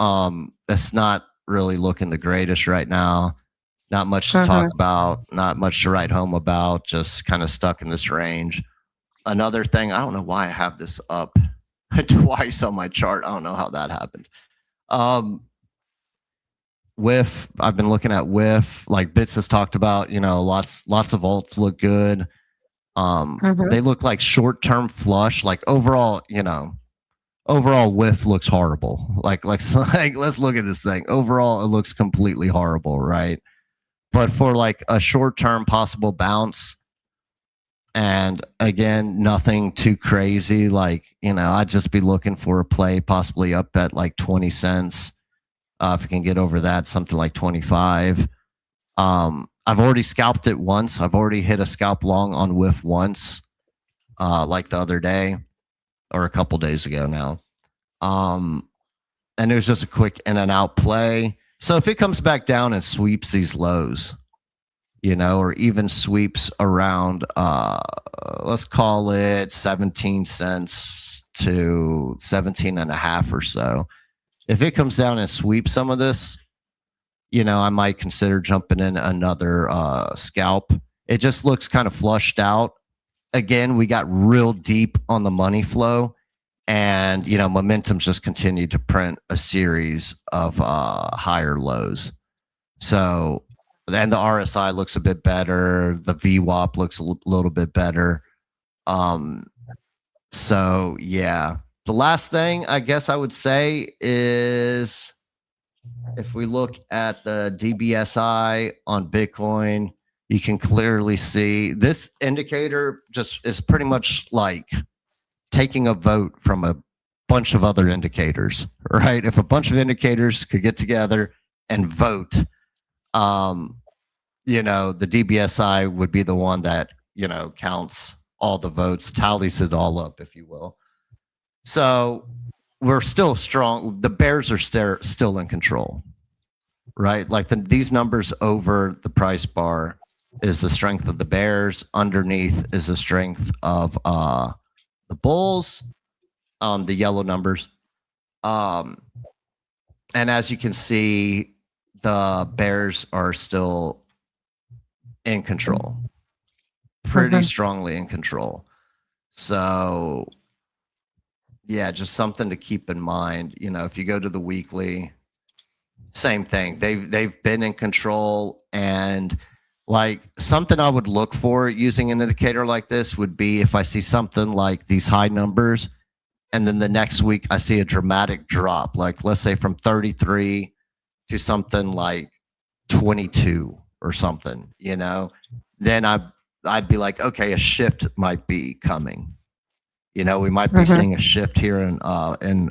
D: it's not really looking the greatest right now. Not much to talk about, not much to write home about, just kind of stuck in this range. Another thing, I don't know why I have this up twice on my chart. I don't know how that happened. WIF, I've been looking at WIF, like Bits has talked about, lots of alts look good. They look like short-term flush, like overall, overall WIF looks horrible. Like let's look at this thing. Overall, it looks completely horrible, right? But for like a short-term possible bounce, and again, nothing too crazy. Like, I'd just be looking for a play possibly up at like 20 cents. If you can get over that, something like 25. I've already scalped it once. I've already hit a scalp long on WIF once, like the other day, or a couple days ago now. And it was just a quick in and out play. So if it comes back down and sweeps these lows, or even sweeps around, let's call it 17 cents to 17 and a half or so. If it comes down and sweeps some of this, I might consider jumping in another scalp. It just looks kind of flushed out. Again, we got real deep on the money flow, and and momentum's just continued to print a series of higher lows. So, and the RSI looks a bit better. The VWAP looks a little bit better. So yeah, the last thing I guess I would say is if we look at the DBSI on Bitcoin, you can clearly see this indicator just is pretty much like taking a vote from a bunch of other indicators, right? If a bunch of indicators could get together and vote, the DBSI would be the one that, counts all the votes, tallies it all up, if you will. So we're still strong. The bears are still in control, right? Like these numbers over the price bar is the strength of the bears. Underneath is the strength of the bulls, the yellow numbers. And as you can see, the bears are still in control, pretty strongly in control. So yeah, just something to keep in mind. If you go to the weekly, same thing. They've been in control, and like something I would look for using an indicator like this would be if I see something like these high numbers, and then the next week I see a dramatic drop, like let's say from 33 to something like 22 or something, then I'd be like, okay, a shift might be coming. We might be seeing a shift here in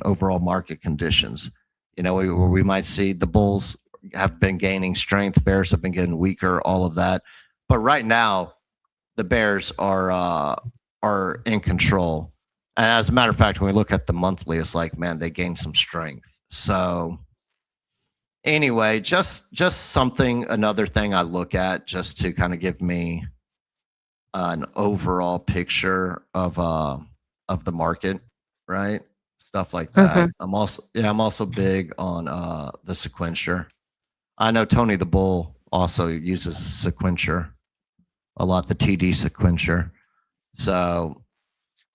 D: overall market conditions. We might see the bulls have been gaining strength, bears have been getting weaker, all of that. But right now, the bears are in control. And as a matter of fact, when we look at the monthly, it's like, man, they gained some strength. So anyway, just another thing I look at just to kind of give me an overall picture of the market, right? Stuff like that. I'm also big on the sequencer. I know Tony the Bull also uses sequencer a lot, the TD sequencer. So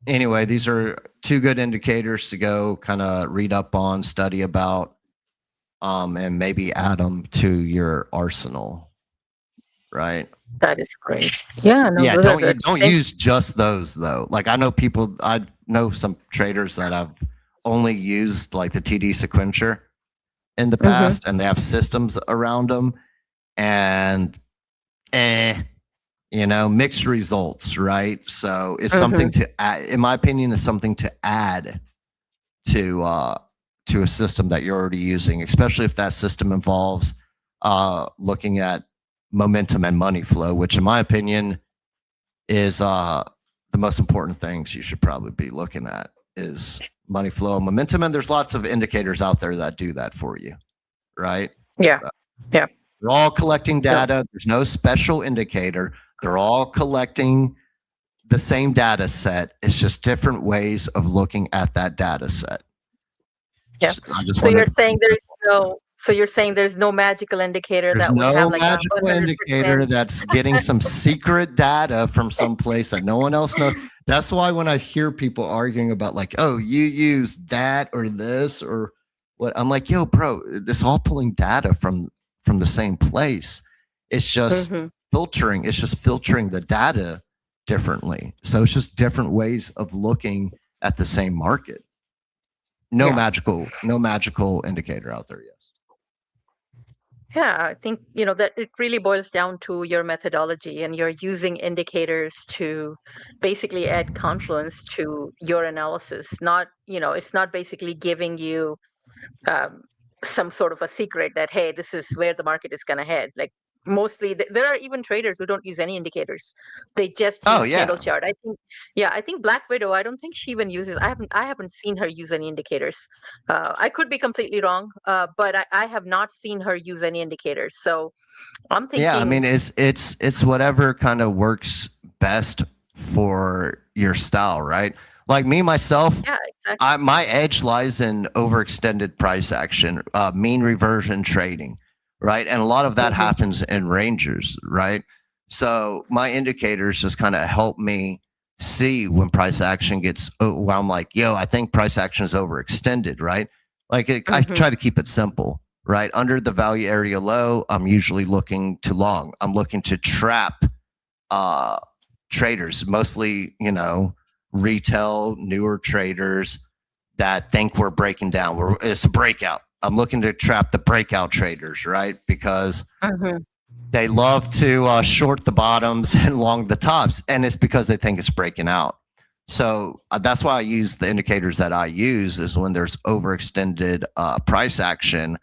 D: anyway, these are two good indicators to go kind of read up on, study about, and maybe add them to your arsenal, right?
A: That is great. Yeah. No,
D: Yeah,
A: those are good.
D: don't use just those though. Like I know some traders that have only used like the TD sequencer in the past, and they have systems around them, and mixed results, right? So it's something to add, in my opinion, is something to add to a system that you're already using, especially if that system involves looking at momentum and money flow, which in my opinion is the most important things you should probably be looking at is money flow and momentum. And there's lots of indicators out there that do that for you, right?
A: Yeah. Yeah.
D: They're all collecting data. There's no special indicator. They're all collecting the same data set. It's just different ways of looking at that data set.
A: Yeah. So you're saying there's no magical indicator that would have like
D: magical indicator that's getting some secret data from some place that no one else knows. That's why when I hear people arguing about like, oh, you use that or this or what, I'm like, yo, bro, this all pulling data from the same place. It's just filtering. It's just filtering the data differently. So it's just different ways of looking at the same market. No magical indicator out there. Yes.
A: Yeah, I think, that it really boils down to your methodology, and you're using indicators to basically add confluence to your analysis. Not, it's not basically giving you some sort of a secret that, hey, this is where the market is going to head. Like mostly there are even traders who don't use any indicators. They just use candle chart. I think Black Widow, I don't think she even uses, I haven't seen her use any indicators. I could be completely wrong, but I have not seen her use any indicators. So I'm thinking,
D: I mean, it's whatever kind of works best for your style, right? Like me, myself, exactly. My edge lies in overextended price action, mean reversion trading, right? And a lot of that happens in ranges, right? So my indicators just kind of help me see when price action gets, where I'm like, yo, I think price action is overextended, right? Like I try to keep it simple, right? Under the value area low, I'm usually looking to long. I'm looking to trap traders, mostly, retail, newer traders that think we're breaking down. It's a breakout. I'm looking to trap the breakout traders, right? Because they love to short the bottoms and long the tops, and it's because they think it's breaking out. So that's why I use the indicators that I use is when there's overextended price action,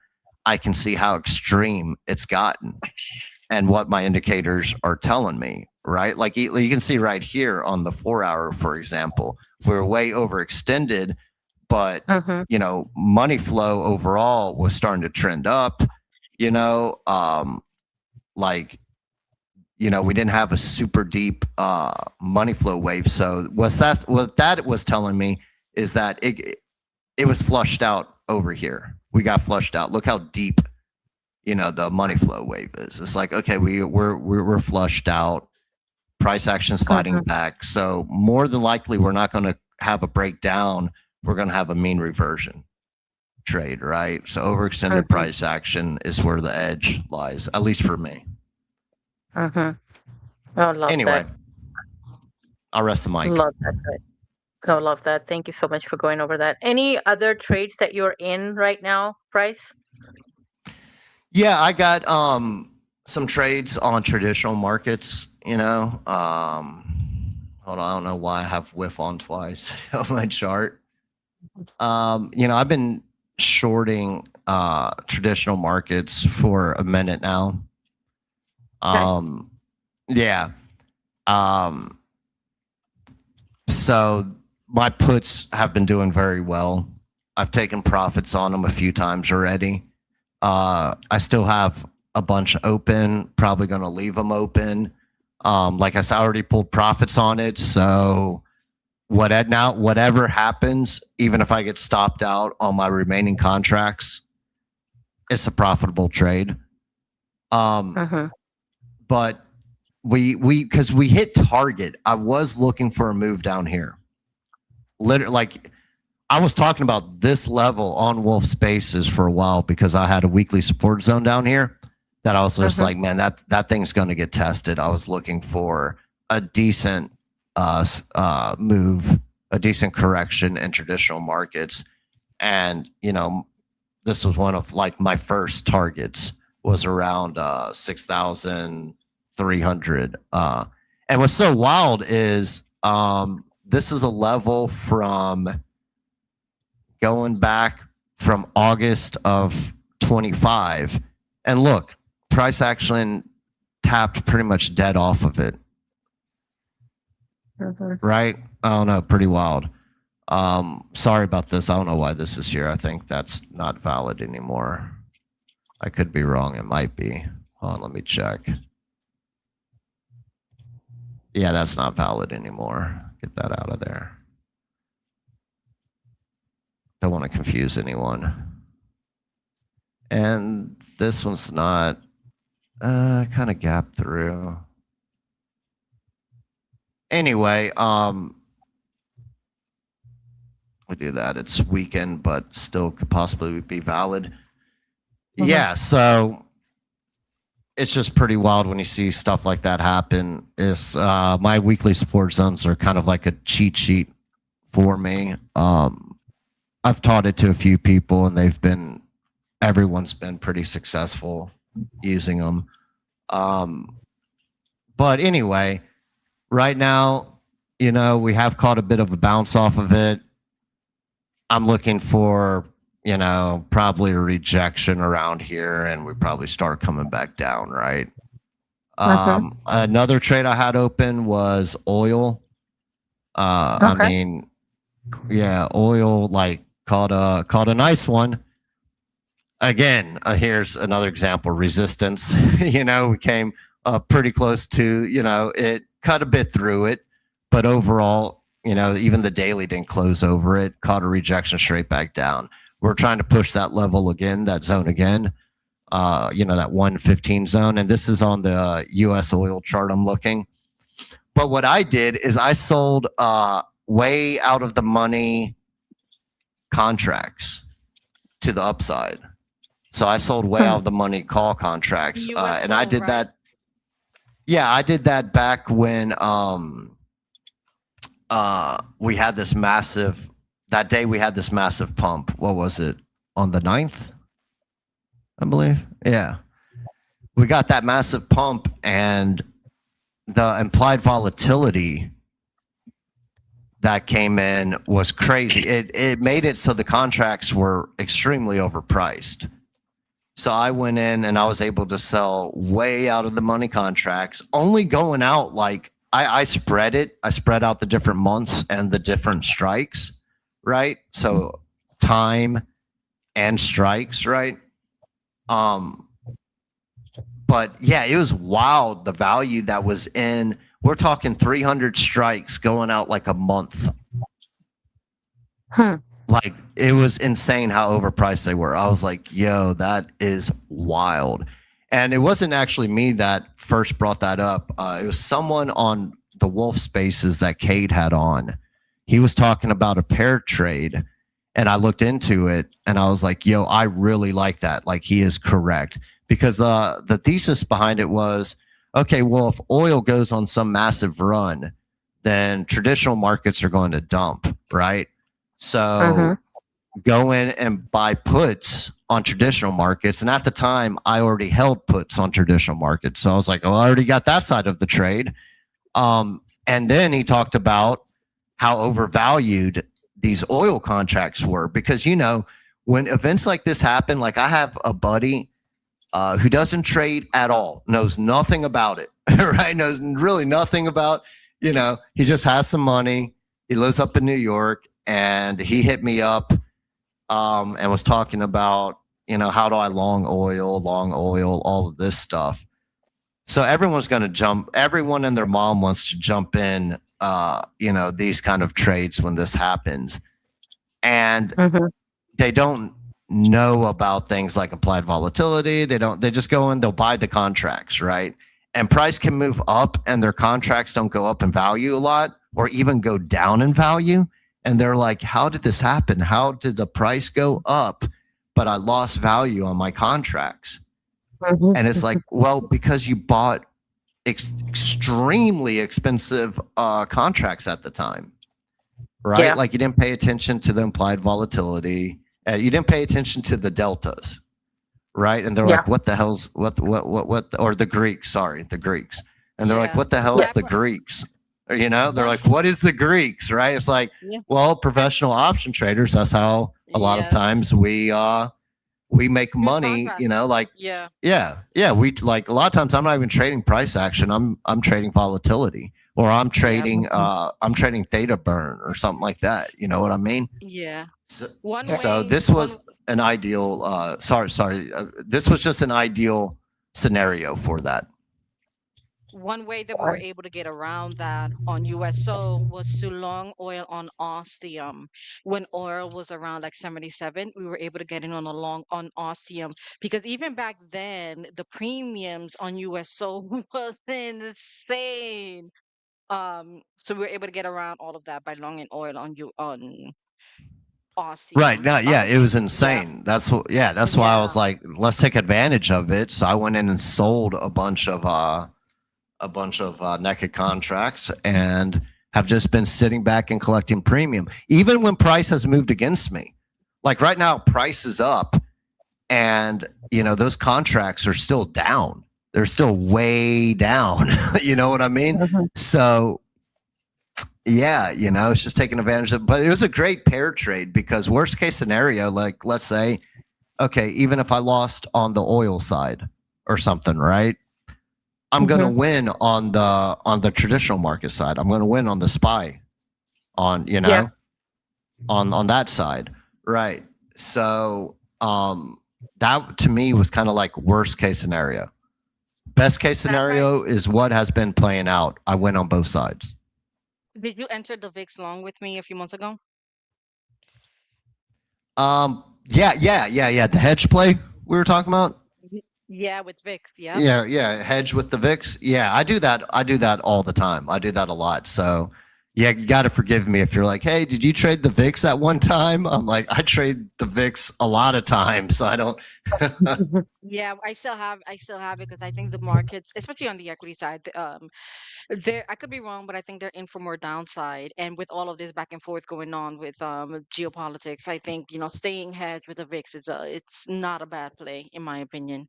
D: I can see how extreme it's gotten and what my indicators are telling me, right? Like you can see right here on the 4 hour, for example, we're way overextended, but money flow overall was starting to trend up, we didn't have a super deep money flow wave. So what that was telling me is that it was flushed out over here. We got flushed out. Look how deep, the money flow wave is. It's like, okay, we're flushed out. Price action's fighting back. So more than likely, we're not going to have a breakdown. We're going to have a mean reversion trade, right? So overextended price action is where the edge lies, at least for me.
A: I love
D: Anyway,
A: that.
D: I'll rest the mic.
A: Love that. I love that. Thank you so much for going over that. Any other trades that you're in right now, Price?
D: Yeah, I got some trades on traditional markets, hold on, I don't know why I have whiff on twice on my chart. I've been shorting traditional markets for a minute now. Yeah. So my puts have been doing very well. I've taken profits on them a few times already. I still have a bunch open, probably going to leave them open. Like I said, I already pulled profits on it. So whatever happens, even if I get stopped out on my remaining contracts, it's a profitable trade. But because we hit target, I was looking for a move down here. Literally, like I was talking about this level on Wolf Spaces for a while because I had a weekly support zone down here that I was just like, man, that thing's going to get tested. I was looking for a decent move, a decent correction in traditional markets, and this was one of like my first targets was around 6,300. And what's so wild is this is a level from going back from August of 25. And look, price action tapped pretty much dead off of it. Right? I don't know, pretty wild. Sorry about this. I don't know why this is here. I think that's not valid anymore. I could be wrong. It might be. Hold on, let me check. Yeah, that's not valid anymore. Get that out of there. Don't want to confuse anyone. And this one's not kind of gap through. Anyway, we do that. It's weekend, but still could possibly be valid. Yeah, so it's just pretty wild when you see stuff like that happen. Is my weekly support zones are kind of like a cheat sheet for me. I've taught it to a few people, and everyone's been pretty successful using them. But anyway, right now, we have caught a bit of a bounce off of it. I'm looking for, probably a rejection around here, and we probably start coming back down, right? Another trade I had open was oil. I mean, yeah, oil like caught a nice one. Again, here's another example: resistance. We came pretty close to, it cut a bit through it, but overall, even the daily didn't close over it. Caught a rejection straight back down. We're trying to push that level again, that zone again. That 115 zone, and this is on the U.S. oil chart I'm looking. But what I did is I sold way out of the money contracts to the upside. So I sold way out of the money call contracts, and I
B: USO,
D: did
B: right?
D: that. Yeah, I did that back when we had this massive. That day we had this massive pump. What was it? On the 9th, I believe. Yeah, we got that massive pump, and the implied volatility that came in was crazy. It made it so the contracts were extremely overpriced. So I went in and I was able to sell way out of the money contracts, only going out like I spread it. I spread out the different months and the different strikes, right? So time and strikes, right? But yeah, it was wild the value that was in. We're talking 300 strikes going out like a month. Like it was insane how overpriced they were. I was like, yo, that is wild. And it wasn't actually me that first brought that up. It was someone on the Wolf Spaces that Cade had on. He was talking about a pair trade, and I looked into it, and I was like, yo, I really like that. Like he is correct. Because the thesis behind it was, okay, well, if oil goes on some massive run, then traditional markets are going to dump, right? So go in and buy puts on traditional markets. And at the time, I already held puts on traditional markets. So I was like, oh, I already got that side of the trade. And then he talked about how overvalued these oil contracts were. Because, you know, when events like this happen, like I have a buddy who doesn't trade at all, knows nothing about it, right? Knows really nothing about, you know, he just has some money. He lives up in New York, and he hit me up and was talking about, you know, how do I long oil, all of this stuff. So everyone's going to jump. Everyone and their mom wants to jump in, you know, these kind of trades when this happens. And they don't know about things like implied volatility. They just go in, they'll buy the contracts, right? And price can move up and their contracts don't go up in value a lot or even go down in value. And they're like, how did this happen? How did the price go up, but I lost value on my contracts? And it's like, well, because you bought extremely expensive contracts at the time, right?
A: Yeah.
D: Like you didn't pay attention to the implied volatility. You didn't pay attention to the deltas, right? And they're like, what the hell's what, or the Greeks, sorry, the Greeks. And they're like, what the hell is the Greeks? Or, you know, they're like, what is the Greeks, right? It's like, well, professional option traders, that's how a lot of times we make money, you know, like, we like a lot of times I'm not even trading price action. I'm trading volatility, or I'm trading theta burn or something like that. You know what I mean?
B: Yeah.
D: So this was an ideal, this was just an ideal scenario for that.
B: One way that we were able to get around that on USO was to long oil on Ostium. When oil was around like 77, we were able to get in on a long on Ostium, because even back then the premiums on USO was insane. So we were able to get around all of that by longing oil on Ostium.
D: Right. No, yeah, it was insane. That's what, that's why I was like, let's take advantage of it. So I went in and sold a bunch of naked contracts and have just been sitting back and collecting premium, even when price has moved against me. Like right now, price is up, and you know those contracts are still down. They're still way down. You know what I mean? So yeah, you know, it's just taking advantage of it. But it was a great pair trade, because worst case scenario, like let's say, okay, even if I lost on the oil side or something, right? I'm going to win on the traditional market side. I'm going to win on the SPY, on, you know, on that side. Right. So that to me was kind of like worst case scenario. Best case scenario is what has been playing out. I win on both sides.
B: Did you enter the VIX long with me a few months ago?
D: Yeah. The hedge play we were talking about.
B: Yeah, with VIX. Yep.
D: Yeah, hedge with the VIX. Yeah, I do that. I do that all the time. I do that a lot. So, yeah, you got to forgive me if you're like, "Hey, did you trade the VIX at one time?" I'm like, I trade the VIX a lot of times, so I don't.
B: Yeah, I still have it because I think the markets, especially on the equity side, there I could be wrong, but I think they're in for more downside. And with all of this back and forth going on with geopolitics, I think staying hedged with the VIX is it's not a bad play in my opinion.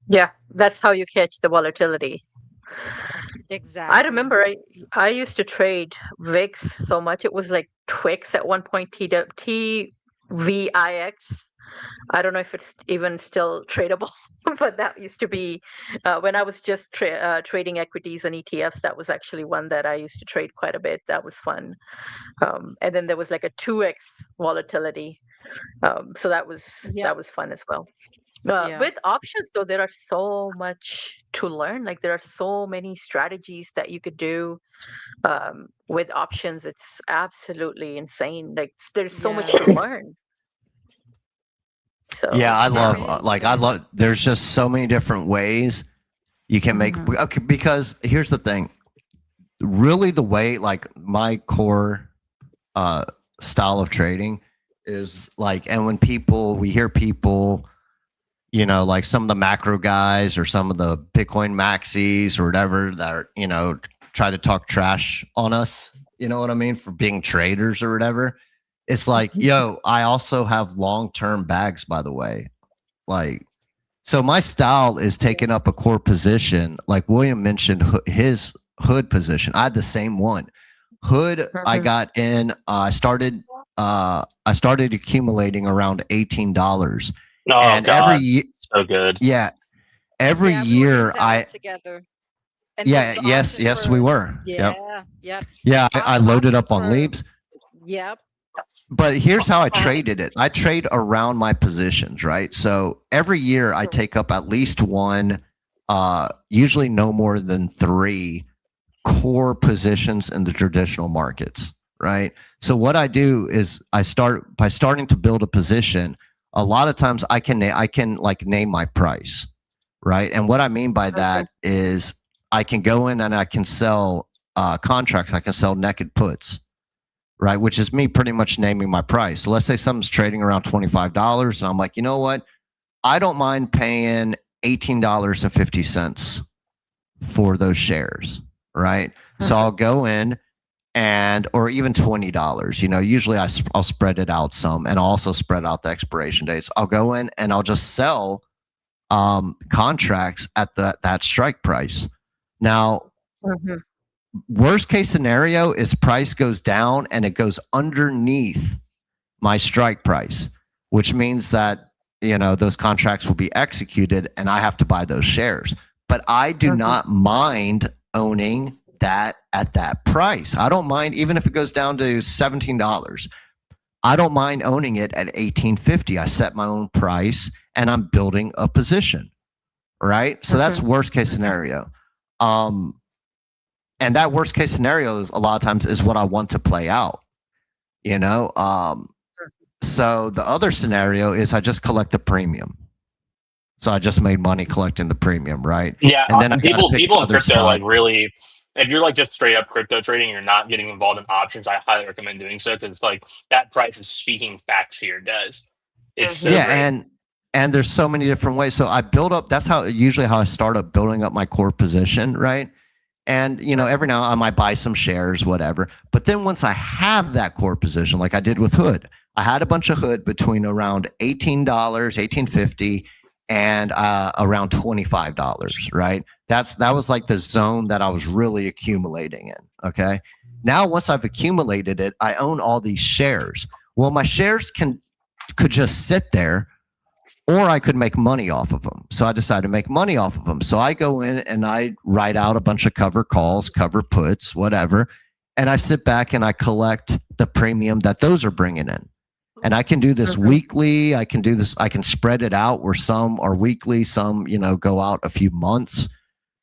A: Yeah, that's how you catch the volatility. I
B: Exactly.
A: remember I used to trade VIX so much. It was like Twix at one point, TVIX. I don't know if it's even still tradable, but that used to be when I was just trading equities and ETFs. That was actually one that I used to trade quite a bit. That was fun. And then there was like a 2x volatility. So
B: Yep.
A: that was fun as well.
B: Yeah.
A: With options, though, there are so much to learn. Like there are so many strategies that you could do with options. It's absolutely insane. Like there's so much
B: Yeah.
A: to learn.
D: Yeah,
A: So
D: I
B: There
D: love
A: yeah.
B: is.
D: like I
B: There is.
D: love. There's just so many different ways you can make.
A: Mhm.
D: Okay, because here's the thing. Really, the way like my core uh, style of trading is like, and when we hear people, like some of the macro guys or some of the Bitcoin maxis or whatever that are, try to talk trash on us, you know what I mean, for being traders or whatever. It's like, yo, I also have long term bags, by the way. Like, so my style is taking up a core position. Like William mentioned his hood position. I had the same one. Hood, I
A: Mhm.
D: got in, I started accumulating around $18.
C: Oh
D: And every
C: God,
D: year,
C: so good.
D: yeah, every
B: Yeah, we were in
D: year
B: that together. And
D: yeah,
B: the
D: yes,
B: options
D: yes, we
B: were,
D: were. Yep.
B: yeah, yep.
D: Yeah, I loaded
B: Options
D: up on
B: were,
D: leaps.
B: yep.
D: But here's how I traded it. I trade around my positions, right? So every year I take up at least one, usually no more than three core positions in the traditional markets, right? So what I do is I start by starting to build a position. A lot of times I can like name my price, right? And what I mean by
A: Okay.
D: that is I can go in and I can sell contracts. I can sell naked puts, right? Which is me pretty much naming my price. So let's say something's trading around $25, and I'm like, you know what? I don't mind paying $18.50 for those shares, right? So
A: Mhm.
D: I'll go in and or even $20. Usually I'll spread it out some, and I'll also spread out the expiration dates. I'll go in and I'll just sell contracts at that strike price. Now,
A: Mhm.
D: worst case scenario is price goes down and it goes underneath my strike price, which means that those contracts will be executed and I have to buy those shares. But I do
A: Mhm.
D: not mind owning that at that price. I don't mind even if it goes down to $17. I don't mind owning it at 18.50. I set my own price and I'm building a position, right? So that's
A: Mhm.
D: worst case scenario. Um, and that worst case scenario is a lot of times is what I want to play out, you know. So the other scenario is I just collect the premium. So I just made money collecting the premium, right?
C: Yeah,
D: And then I got to pick
C: people in
D: other
C: crypto
D: stock.
C: like really, if you're like just straight up crypto trading, you're not getting involved in options. I highly recommend doing so because like that price is speaking facts here, guys. It's so
A: Mhm.
D: Yeah,
C: great.
D: and there's so many different ways. So I build up. That's how I start up building up my core position, right? And every now I might buy some shares, whatever. But then once I have that core position, like I did with Hood, I had a bunch of Hood between around $18, 18.50, and around $25. Right? That was like the zone that I was really accumulating in. Okay. Now once I've accumulated it, I own all these shares. Well, my shares could just sit there or I could make money off of them. So I decided to make money off of them. So I go in and I write out a bunch of cover calls, cover puts, whatever, and I sit back and I collect the premium that those are bringing in. And I can do this
A: Mhm.
D: weekly. I can spread it out where some are weekly, some, go out a few months.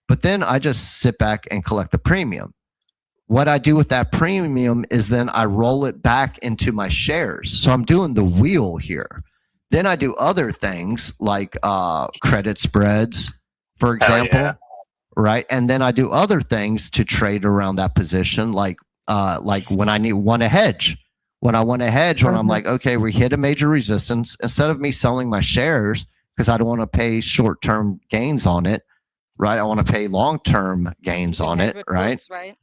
D: But then I just sit back and collect the premium. What I do with that premium is then I roll it back into my shares. So I'm doing the wheel here. Then I do other things like credit spreads, for
C: Hell yeah.
D: example, right? And then I do other things to trade around that position, like when I want to hedge. When I want to hedge, when I'm like, okay, we hit a major resistance, instead of me selling my shares because I don't want to pay short term gains on it, right? I want to pay long term gains on it, right?
B: Puts, right?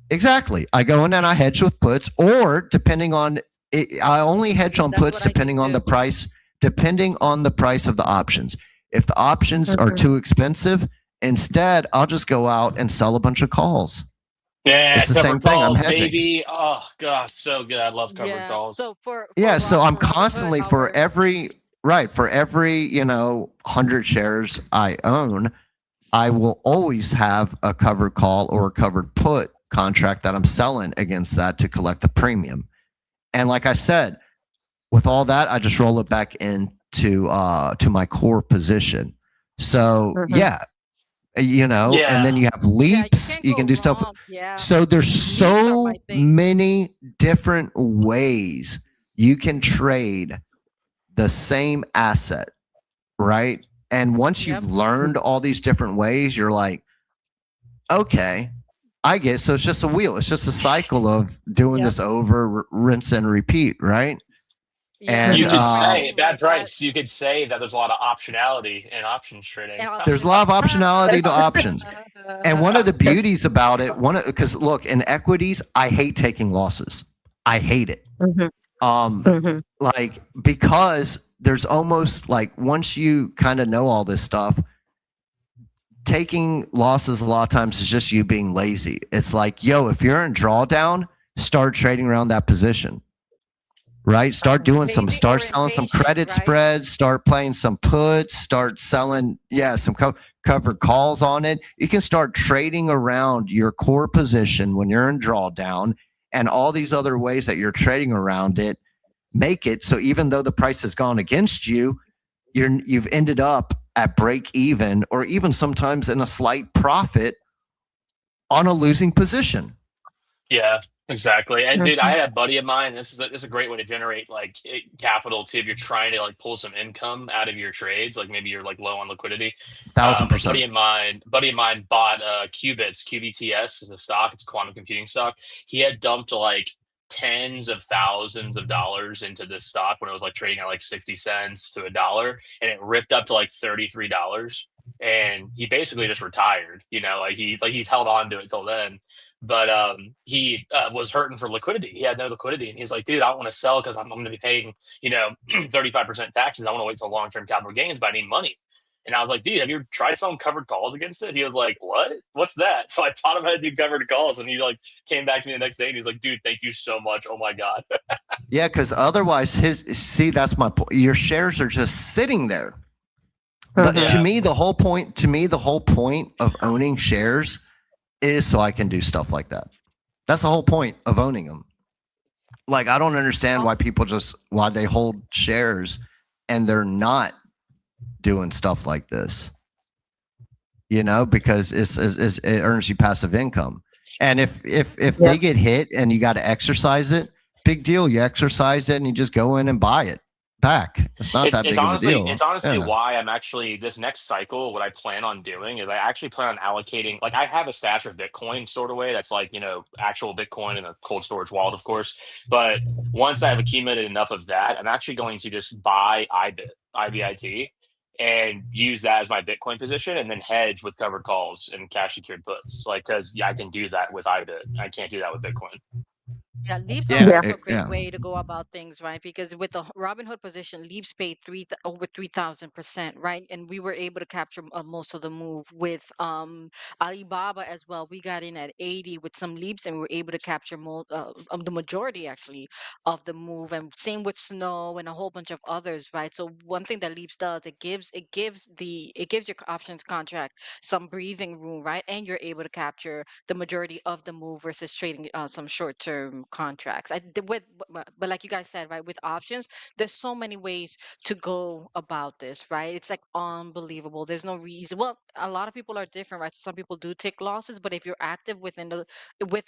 D: Exactly. I go in and I hedge with puts, or depending on it, I only hedge on puts depending on the price, depending on the price of the options. If the options are too expensive, instead I'll just go out and sell a bunch of calls.
C: Yeah,
D: it's the same
C: covered
D: thing. I'm
C: calls,
D: hedging.
C: baby. Oh god, so good. I love covered calls.
B: So
D: so I'm constantly for every 100 shares I own, I will always have a covered call or a covered put contract that I'm selling against that to collect the premium. And like I said, with all that, I just roll it back into to my core position. So and then you have leaps. You can do stuff. So there's so many different ways you can trade the same asset, right? And once you've learned all these different ways, you're like, okay, I get it. So it's just a wheel. It's just a cycle of doing this over, rinse and repeat, right?
B: Yeah.
D: And
C: you could say bad price. You could say that there's a lot of optionality in options trading.
D: There's a lot of optionality to options. And one of the beauties about it, because look, in equities, I hate taking losses. I hate it. Like, because there's almost like, once you kind of know all this stuff, taking losses a lot of times is just you being lazy. It's like, yo, if you're in drawdown, start trading around that position, right? Start doing start selling some credit spreads, start playing some puts, start selling, some covered calls on it. You can start trading around your core position when you're in drawdown, and all these other ways that you're trading around it make it so even though the price has gone against you, you've ended up at break even, or even sometimes in a slight profit on a losing position.
C: Yeah, exactly. And dude, I had a buddy of mine. This is a great way to generate like capital too. If you're trying to like pull some income out of your trades, like maybe you're like low on liquidity.
D: 1000%.
C: Buddy of mine bought Qubits. QBTS is a stock. It's a quantum computing stock. He had dumped like tens of thousands of dollars into this stock when it was like trading at like 60 cents to $1, and it ripped up to like $33. And he basically just retired. Like he's held on to it till then. But he was hurting for liquidity. He had no liquidity, and he's like, "Dude, I don't want to sell because I'm going to be paying 35% taxes. I want to wait till long-term capital gains, but I need money." And I was like, "Dude, have you tried selling covered calls against it?" He was like, "What? What's that?" So I taught him how to do covered calls, and he like came back to me the next day, and he's like, "Dude, thank you so much. Oh my god."
D: Yeah, because otherwise, that's my point. Your shares are just sitting there. To me, the whole point of owning shares is so I can do stuff like that. That's the whole point of owning them. Like, I don't understand why they hold shares and they're not doing stuff like this. Because it earns you passive income. And if they get hit and you got to exercise it, big deal. You exercise it and you just go in and buy it back. It's not that big of a deal.
C: It's honestly why I'm actually, this next cycle, what I plan on doing is I actually plan on allocating, like I have a stash of Bitcoin stored away. That's like, actual Bitcoin in a cold storage wallet, of course. But once I've accumulated enough of that, I'm actually going to just buy IBIT, and use that as my Bitcoin position, and then hedge with covered calls and cash secured puts. Like, because I can do that with IBIT. I can't do that with Bitcoin.
B: Yeah, Leaps are also a great way to go about things, right? Because with the Robinhood position, Leaps paid over 3,000%, right? And we were able to capture most of the move with Alibaba as well. We got in at 80 with some Leaps, and we were able to capture the majority actually of the move. And same with Snow and a whole bunch of others, right? So one thing that Leaps does, it gives your options contract some breathing room, right? And you're able to capture the majority of the move versus trading some short term contracts. But like you guys said, right, with options, there's so many ways to go about this, right? It's like unbelievable. There's no reason. Well, a lot of people are different, right? Some people do take losses, but if you're active with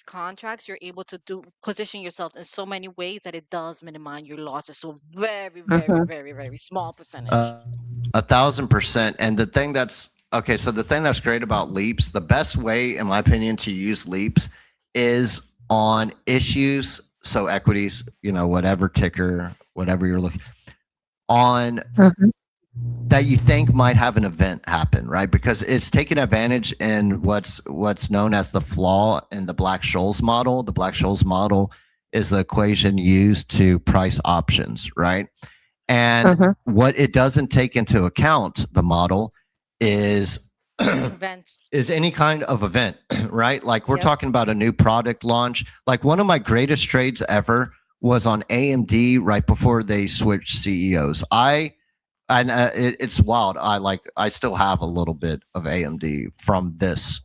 B: contracts, you're able to do position yourself in so many ways that it does minimize your losses to a very, very,
A: Mm-hmm.
B: very, very small percentage.
D: 1,000%. And the thing that's okay, so the thing that's great about leaps, the best way, in my opinion, to use leaps is on issues. So equities, whatever ticker, whatever you're looking on
A: Mm-hmm.
D: that you think might have an event happen, right? Because it's taking advantage in what's known as the flaw in the Black-Scholes model. The Black-Scholes model is the equation used to price options, right? And
A: Mm-hmm.
D: what it doesn't take into account, the model, is
B: Events.
D: is any kind of event, right? Like we're
B: Yep.
D: talking about a new product launch. Like one of my greatest trades ever was on AMD right before they switched CEOs. It's wild. I still have a little bit of AMD from this.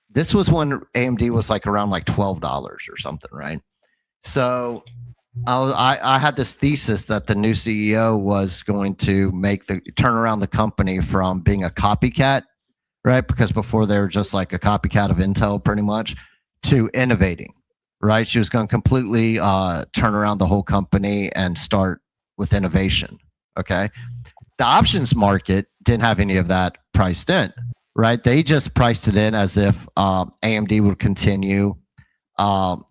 D: This was when AMD was like around like $12 or something, right? So I had this thesis that the new CEO was going to turn around the company from being a copycat, right? Because before they were just like a copycat of Intel, pretty much, to innovating, right? She was going to completely turn around the whole company and start with innovation. Okay, the options market didn't have any of that priced in, right? They just priced it in as if AMD would continue on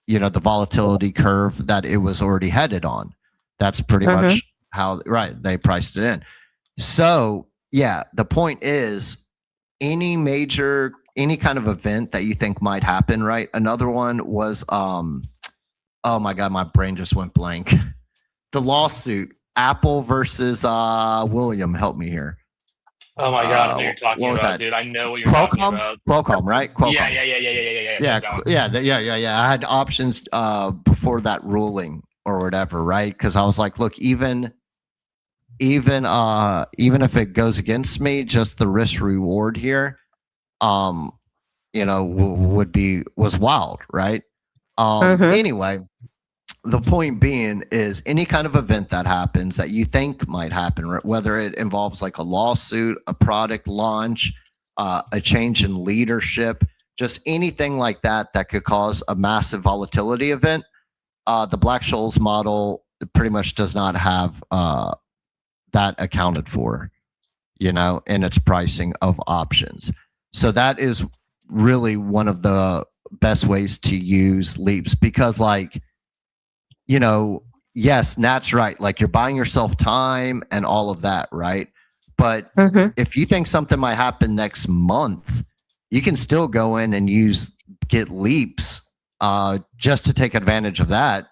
D: the volatility curve that it was already headed on. That's pretty
A: Mm-hmm.
D: much how they priced it in. So yeah, the point is any kind of event that you think might happen, right? Another one was oh my god, my brain just went blank. The lawsuit, Apple versus William, help me here.
C: Oh my god, I know you're
D: What
C: talking
D: was
C: about,
D: that?
C: dude. I know what you're talking
D: Qualcomm?
C: about.
D: Qualcomm, right?
C: Yeah,
D: Qualcomm.
C: yeah.
D: Yeah,
C: Those guys.
D: yeah. I had options before that ruling or whatever, right? Because I was like, look, even if it goes against me, just the risk reward here, um, was wild, right?
A: Mm-hmm.
D: Anyway, the point being is any kind of event that happens that you think might happen, whether it involves like a lawsuit, a product launch, a change in leadership, just anything like that that could cause a massive volatility event, the Black-Scholes model pretty much does not have that accounted for, in its pricing of options. So that is really one of the best ways to use leaps because yes, Nat's right. Like you're buying yourself time and all of that, right? But
A: Mm-hmm.
D: if you think something might happen next month, you can still go in and get leaps just to take advantage of that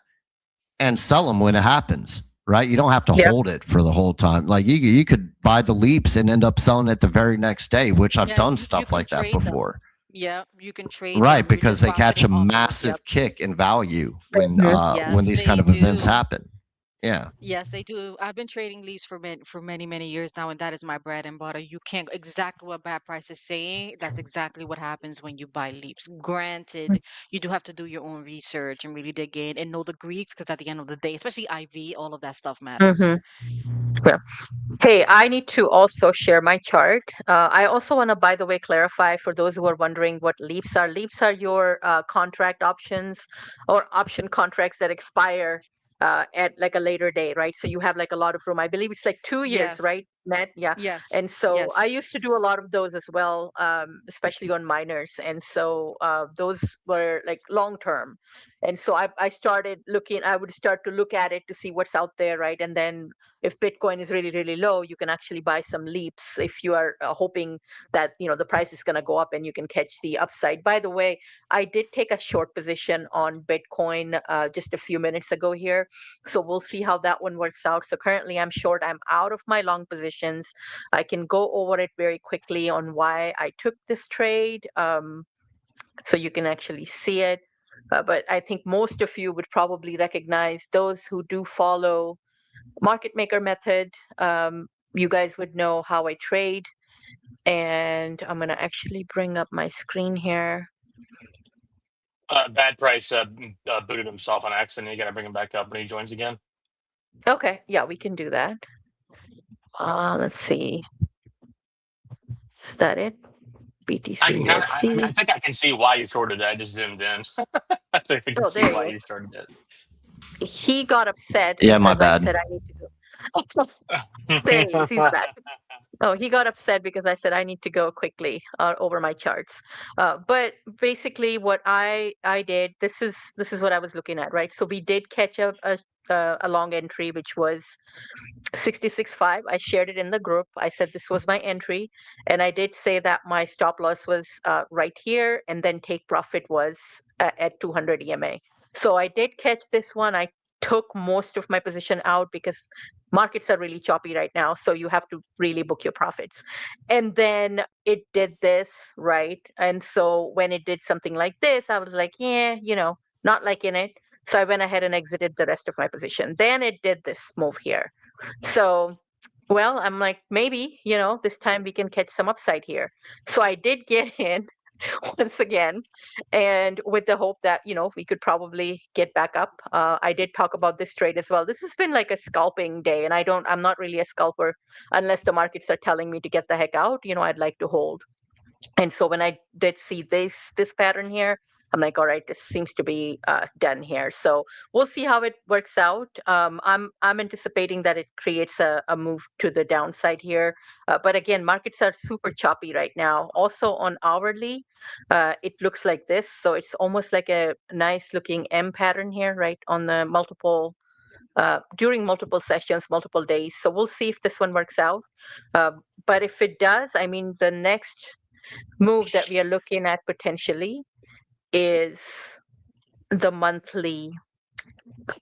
D: and sell them when it happens, right? You don't have to
A: Yep.
D: hold it for the whole time. Like you could buy the leaps and end up selling it the very next day, which I've
B: Yeah,
D: done
B: you
D: stuff
B: can
D: like that
B: trade them.
D: before.
B: Yeah, you can trade
D: Right,
B: them. You
D: because
B: just
D: they
B: buy
D: catch a
B: them off.
D: massive
B: Yep.
D: kick in value
A: Mm-hmm.
D: when
B: Yes,
D: these kind
B: they
D: of events
B: do.
D: happen. Yeah.
B: Yes, they do. I've been trading leaves for many, many years now, and that is my bread and butter. You can't exactly what bad price is saying. That's exactly what happens when you buy leaps. Granted, you do have to do your own research and really dig in and know the Greek because at the end of the day, especially IV, all of that stuff matters.
A: Mm-hmm. Yeah. Hey, I need to also share my chart. I also want to, by the way, clarify for those who are wondering what leaps are. Leaps are your contract options or option contracts that expire at like a later date, right? So you have like a lot of room. I believe it's like 2 years,
B: Yes,
A: right, Matt? Yeah.
B: yes,
A: And so
B: yes.
A: I used to do a lot of those as well, especially on miners. And so those were like long term. And so I started looking, I would start to look at it to see what's out there, right? And then if Bitcoin is really, really low, you can actually buy some leaps if you are hoping that, the price is going to go up and you can catch the upside. By the way, I did take a short position on Bitcoin just a few minutes ago here. So we'll see how that one works out. So currently I'm short. I'm out of my long positions. I can go over it very quickly on why I took this trade. So you can actually see it. But I think most of you would probably recognize those who do follow market maker method. You guys would know how I trade. And I'm going to actually bring up my screen here.
C: Bad price booted himself on accident. You got to bring him back up when he joins again.
A: Okay, yeah, we can do that. Let's see. Is that it?
C: I
A: BTC
C: can kind of. I mean,
A: USD.
C: I think I can see why you shorted it. I just zoomed in. I think I can
A: Oh,
C: see
A: there
C: why
A: he
C: you shorted it.
A: is. He got upset
D: Yeah, my
A: because I
D: bad.
A: said I need to go. There he is. He's back. Oh, he got upset because I said I need to go quickly over my charts. But basically, what I did, this is what I was looking at, right? So we did catch a long entry, which was 66.5. I shared it in the group. I said this was my entry, and I did say that my stop loss was right here, and then take profit was at 200 EMA. So I did catch this one. I took most of my position out because markets are really choppy right now, so you have to really book your profits. And then it did this, right? And so when it did something like this, I was like, yeah, not liking it. So I went ahead and exited the rest of my position. Then it did this move here. So, well, I'm like, maybe, this time we can catch some upside here. So I did get in once again, and with the hope that, we could probably get back up. I did talk about this trade as well. This has been like a scalping day, and I'm not really a scalper unless the markets are telling me to get the heck out. I'd like to hold. And so when I did see this pattern here, I'm like, all right, this seems to be done here. So we'll see how it works out. I'm anticipating that it creates a move to the downside here. But again, markets are super choppy right now. Also on hourly, it looks like this. So it's almost like a nice looking M pattern here, right, on the multiple during multiple sessions, multiple days. So we'll see if this one works out. But if it does, I mean, the next move that we are looking at potentially is the monthly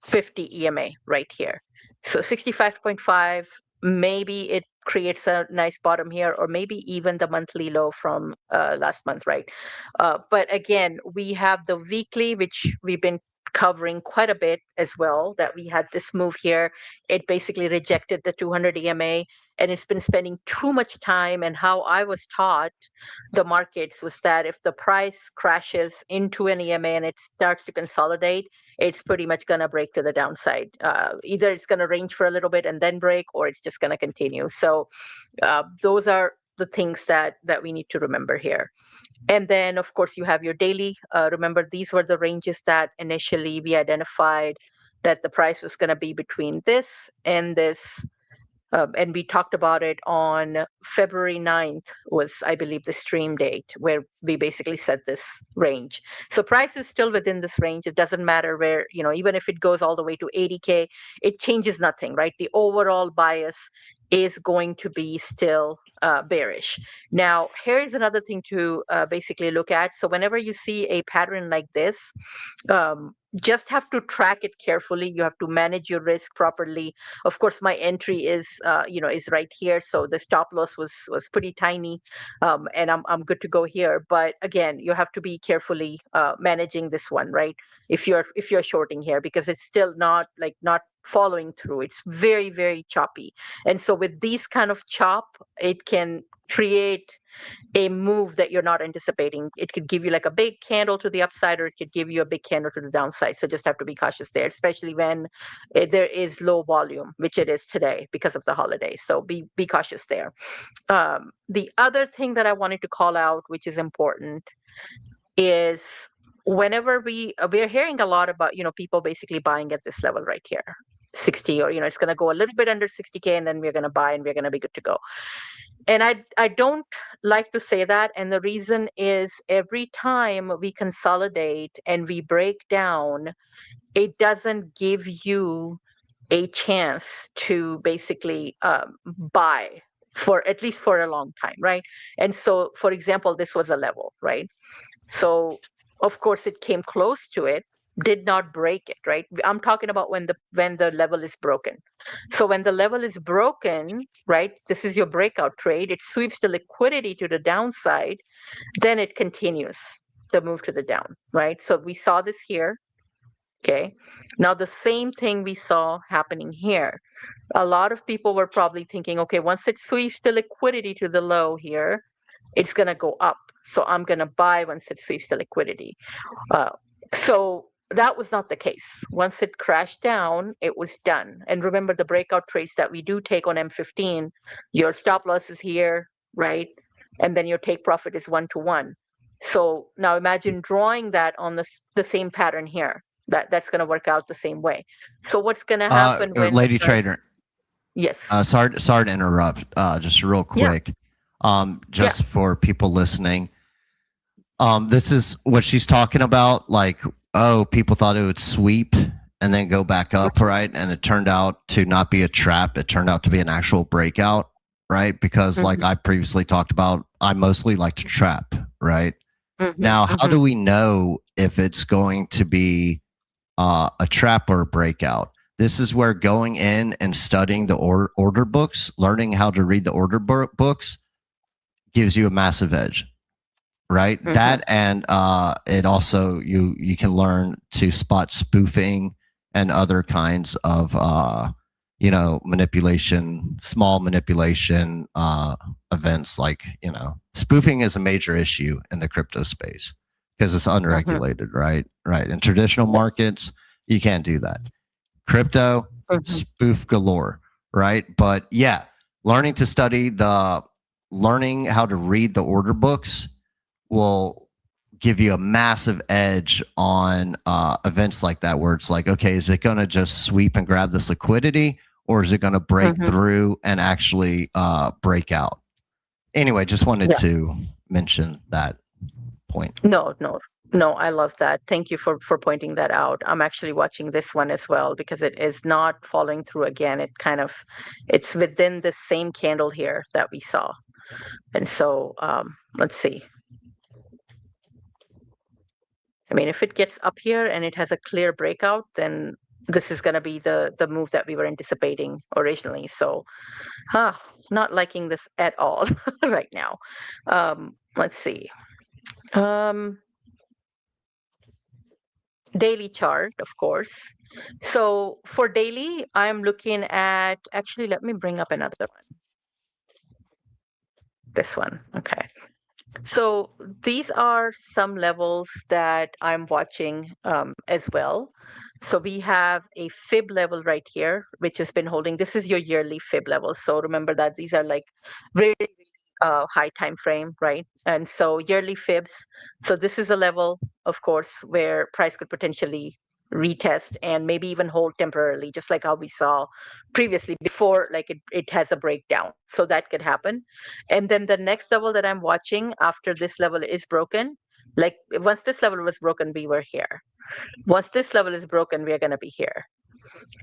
A: 50 EMA right here. So 65.5, maybe it creates a nice bottom here, or maybe even the monthly low from last month, right? But again, we have the weekly, which we've been covering quite a bit as well, that we had this move here. It basically rejected the 200 EMA, and it's been spending too much time. And how I was taught the markets was that if the price crashes into an EMA and it starts to consolidate, it's pretty much going to break to the downside. Either it's going to range for a little bit and then break, or it's just going to continue. So those are the things that we need to remember here. And then, of course, you have your daily. Remember, these were the ranges that initially we identified that the price was going to be between this and this. And we talked about it on February 9th was, I believe, the stream date where we basically set this range. So price is still within this range. It doesn't matter where, even if it goes all the way to 80K, it changes nothing, right? The overall bias is going to be still bearish. Now, here's another thing to basically look at. So whenever you see a pattern like this, just have to track it carefully. You have to manage your risk properly. Of course, my entry is is right here, so the stop loss was pretty tiny, and I'm good to go here. But again, you have to be carefully managing this one, right? If you're shorting here, because it's still not following through. It's very, very choppy, and so with these kind of chop, it can create a move that you're not anticipating. It could give you like a big candle to the upside, or it could give you a big candle to the downside. So just have to be cautious there, especially when there is low volume, which it is today because of the holidays. So be cautious there. The other thing that I wanted to call out, which is important, is whenever we're hearing a lot about people basically buying at this level right here, 60, or it's going to go a little bit under 60K, and then we're going to buy and we're going to be good to go. And I don't like to say that. And the reason is every time we consolidate and we break down, it doesn't give you a chance to basically buy for at least for a long time, right? And so, for example, this was a level, right? So, of course, it came close to it, did not break it, right? I'm talking about when the level is broken. So when the level is broken, right, this is your breakout trade, it sweeps the liquidity to the downside, then it continues the move to the down, right? So we saw this here. Okay. Now the same thing we saw happening here. A lot of people were probably thinking, okay, once it sweeps the liquidity to the low here, it's going to go up. So I'm going to buy once it sweeps the liquidity. So that was not the case. Once it crashed down, it was done. And remember the breakout trades that we do take on M15, your stop loss is here, right? And then your take profit is 1-to-1. So now imagine drawing that on the same pattern here. That's going to work out the same way. So what's going to happen when
D: Lady Trader,
A: Yes.
D: sorry to interrupt. Just real quick. Just for people listening. This is what she's talking about. Like, oh, people thought it would sweep and then go back up, right? And it turned out to not be a trap. It turned out to be an actual breakout, right? Because like I previously talked about, I mostly like to trap, right? Now, how do we know if it's going to be a trap or a breakout? This is where going in and studying the order books, learning how to read the order books gives you a massive edge, right? That and it also you can learn to spot spoofing and other kinds of manipulation, small manipulation events. Like, spoofing is a major issue in the crypto space because it's unregulated, right? In traditional markets, you can't do that. Crypto, spoof galore, right? But yeah, learning how to read the order books will give you a massive edge on events like that, where it's like, okay, is it going to just sweep and grab this liquidity, or is it going to break through and actually break out? Anyway, just wanted to mention that point.
A: No, I love that. Thank you for pointing that out. I'm actually watching this one as well because it is not following through again. It's within the same candle here that we saw. And so let's see. I mean, if it gets up here and it has a clear breakout, then this is going to be the move that we were anticipating originally. So not liking this at all right now. Let's see. Daily chart, of course. So for daily, I'm looking at, actually, let me bring up another one. This one. Okay. So these are some levels that I'm watching as well. So we have a fib level right here, which has been holding. This is your yearly fib level. So remember that these are like really, really high time frame, right? And so yearly fibs. So this is a level, of course, where price could potentially retest and maybe even hold temporarily, just like how we saw previously before, like it has a breakdown. So that could happen. And then the next level that I'm watching after this level is broken, like once this level was broken, we were here. Once this level is broken, we are going to be here.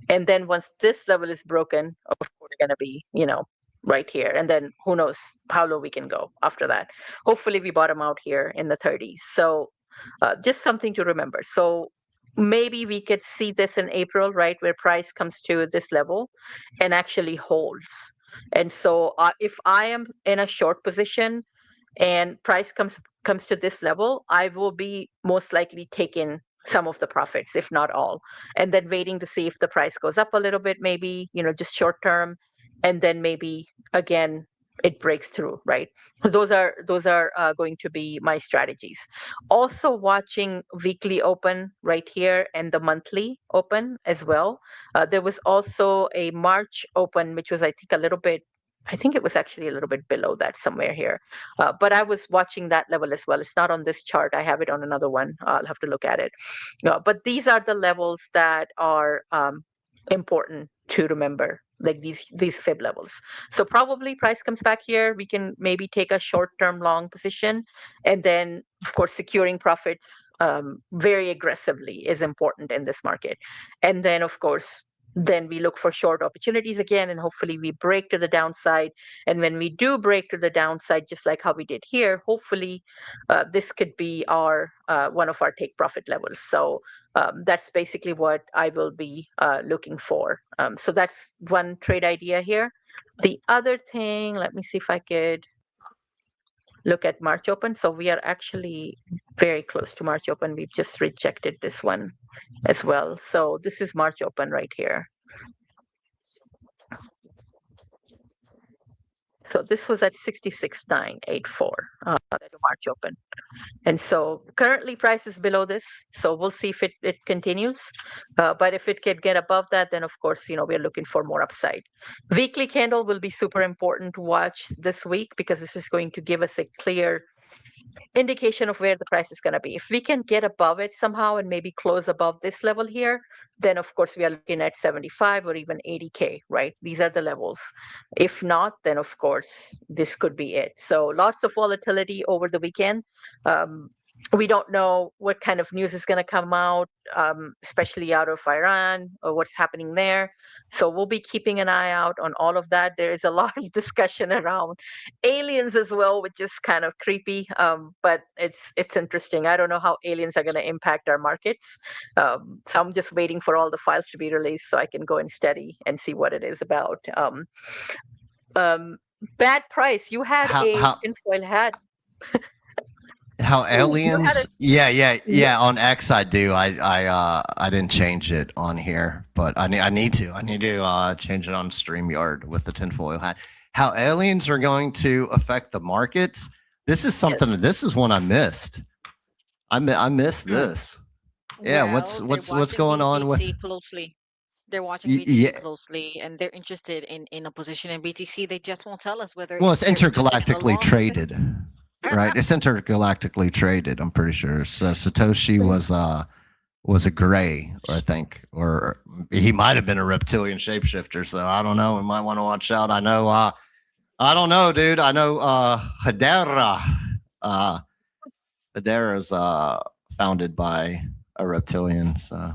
A: And then once this level is broken, of course, we're going to be, right here. And then who knows how low we can go after that. Hopefully we bottom out here in the 30s. So just something to remember. So maybe we could see this in April, right, where price comes to this level and actually holds. And so if I am in a short position and price comes to this level, I will be most likely taking some of the profits, if not all, and then waiting to see if the price goes up a little bit, maybe, just short term, and then maybe again it breaks through, right? Those are going to be my strategies. Also watching weekly open right here and the monthly open as well. There was also a March open, which was, I think it was actually a little bit below that somewhere here. But I was watching that level as well. It's not on this chart. I have it on another one. I'll have to look at it. But these are the levels that are important to remember, like these fib levels. So probably price comes back here, we can maybe take a short-term long position, and then of course securing profits very aggressively is important in this market. And then of course then we look for short opportunities again, and hopefully we break to the downside. And when we do break to the downside, just like how we did here, hopefully this could be our one of our take profit levels. So that's basically what I will be looking for. So that's one trade idea here. The other thing, let me see if I could look at March open. So we are actually very close to March open. We've just rejected this one as well. So this is March open right here. So this was at 66,984 at the March open. And so currently price is below this. So we'll see if it continues. But if it can get above that, then of course, we're looking for more upside. Weekly candle will be super important to watch this week because this is going to give us a clear indication of where the price is going to be. If we can get above it somehow and maybe close above this level here, then of course we are looking at 75 or even 80K, right? These are the levels. If not, then of course this could be it. So lots of volatility over the weekend. We don't know what kind of news is going to come out, especially out of Iran or what's happening there. So we'll be keeping an eye out on all of that. There is a lot of discussion around aliens as well, which is kind of creepy, but it's interesting. I don't know how aliens are going to impact our markets. So I'm just waiting for all the files to be released so I can go and study and see what it is about. Bad price. You had a tinfoil hat.
D: How aliens? Yeah. On X, I do. I didn't change it on here, but I need to. I need to change it on StreamYard with the tinfoil hat. How aliens are going to affect the markets? This is something. Yes. This is one I missed. I missed this. Yeah.
B: Well,
D: what's going on with
B: closely? They're watching BTC closely, and they're interested in a position in BTC. They just won't tell us whether.
D: Well, it's intergalactically traded. Right, it's intergalactically traded. I'm pretty sure. So Satoshi was a gray, I think, or he might have been a reptilian shapeshifter. So I don't know. We might want to watch out. I know. I don't know, dude. I know Hedera. Hedera's founded by a reptilian. So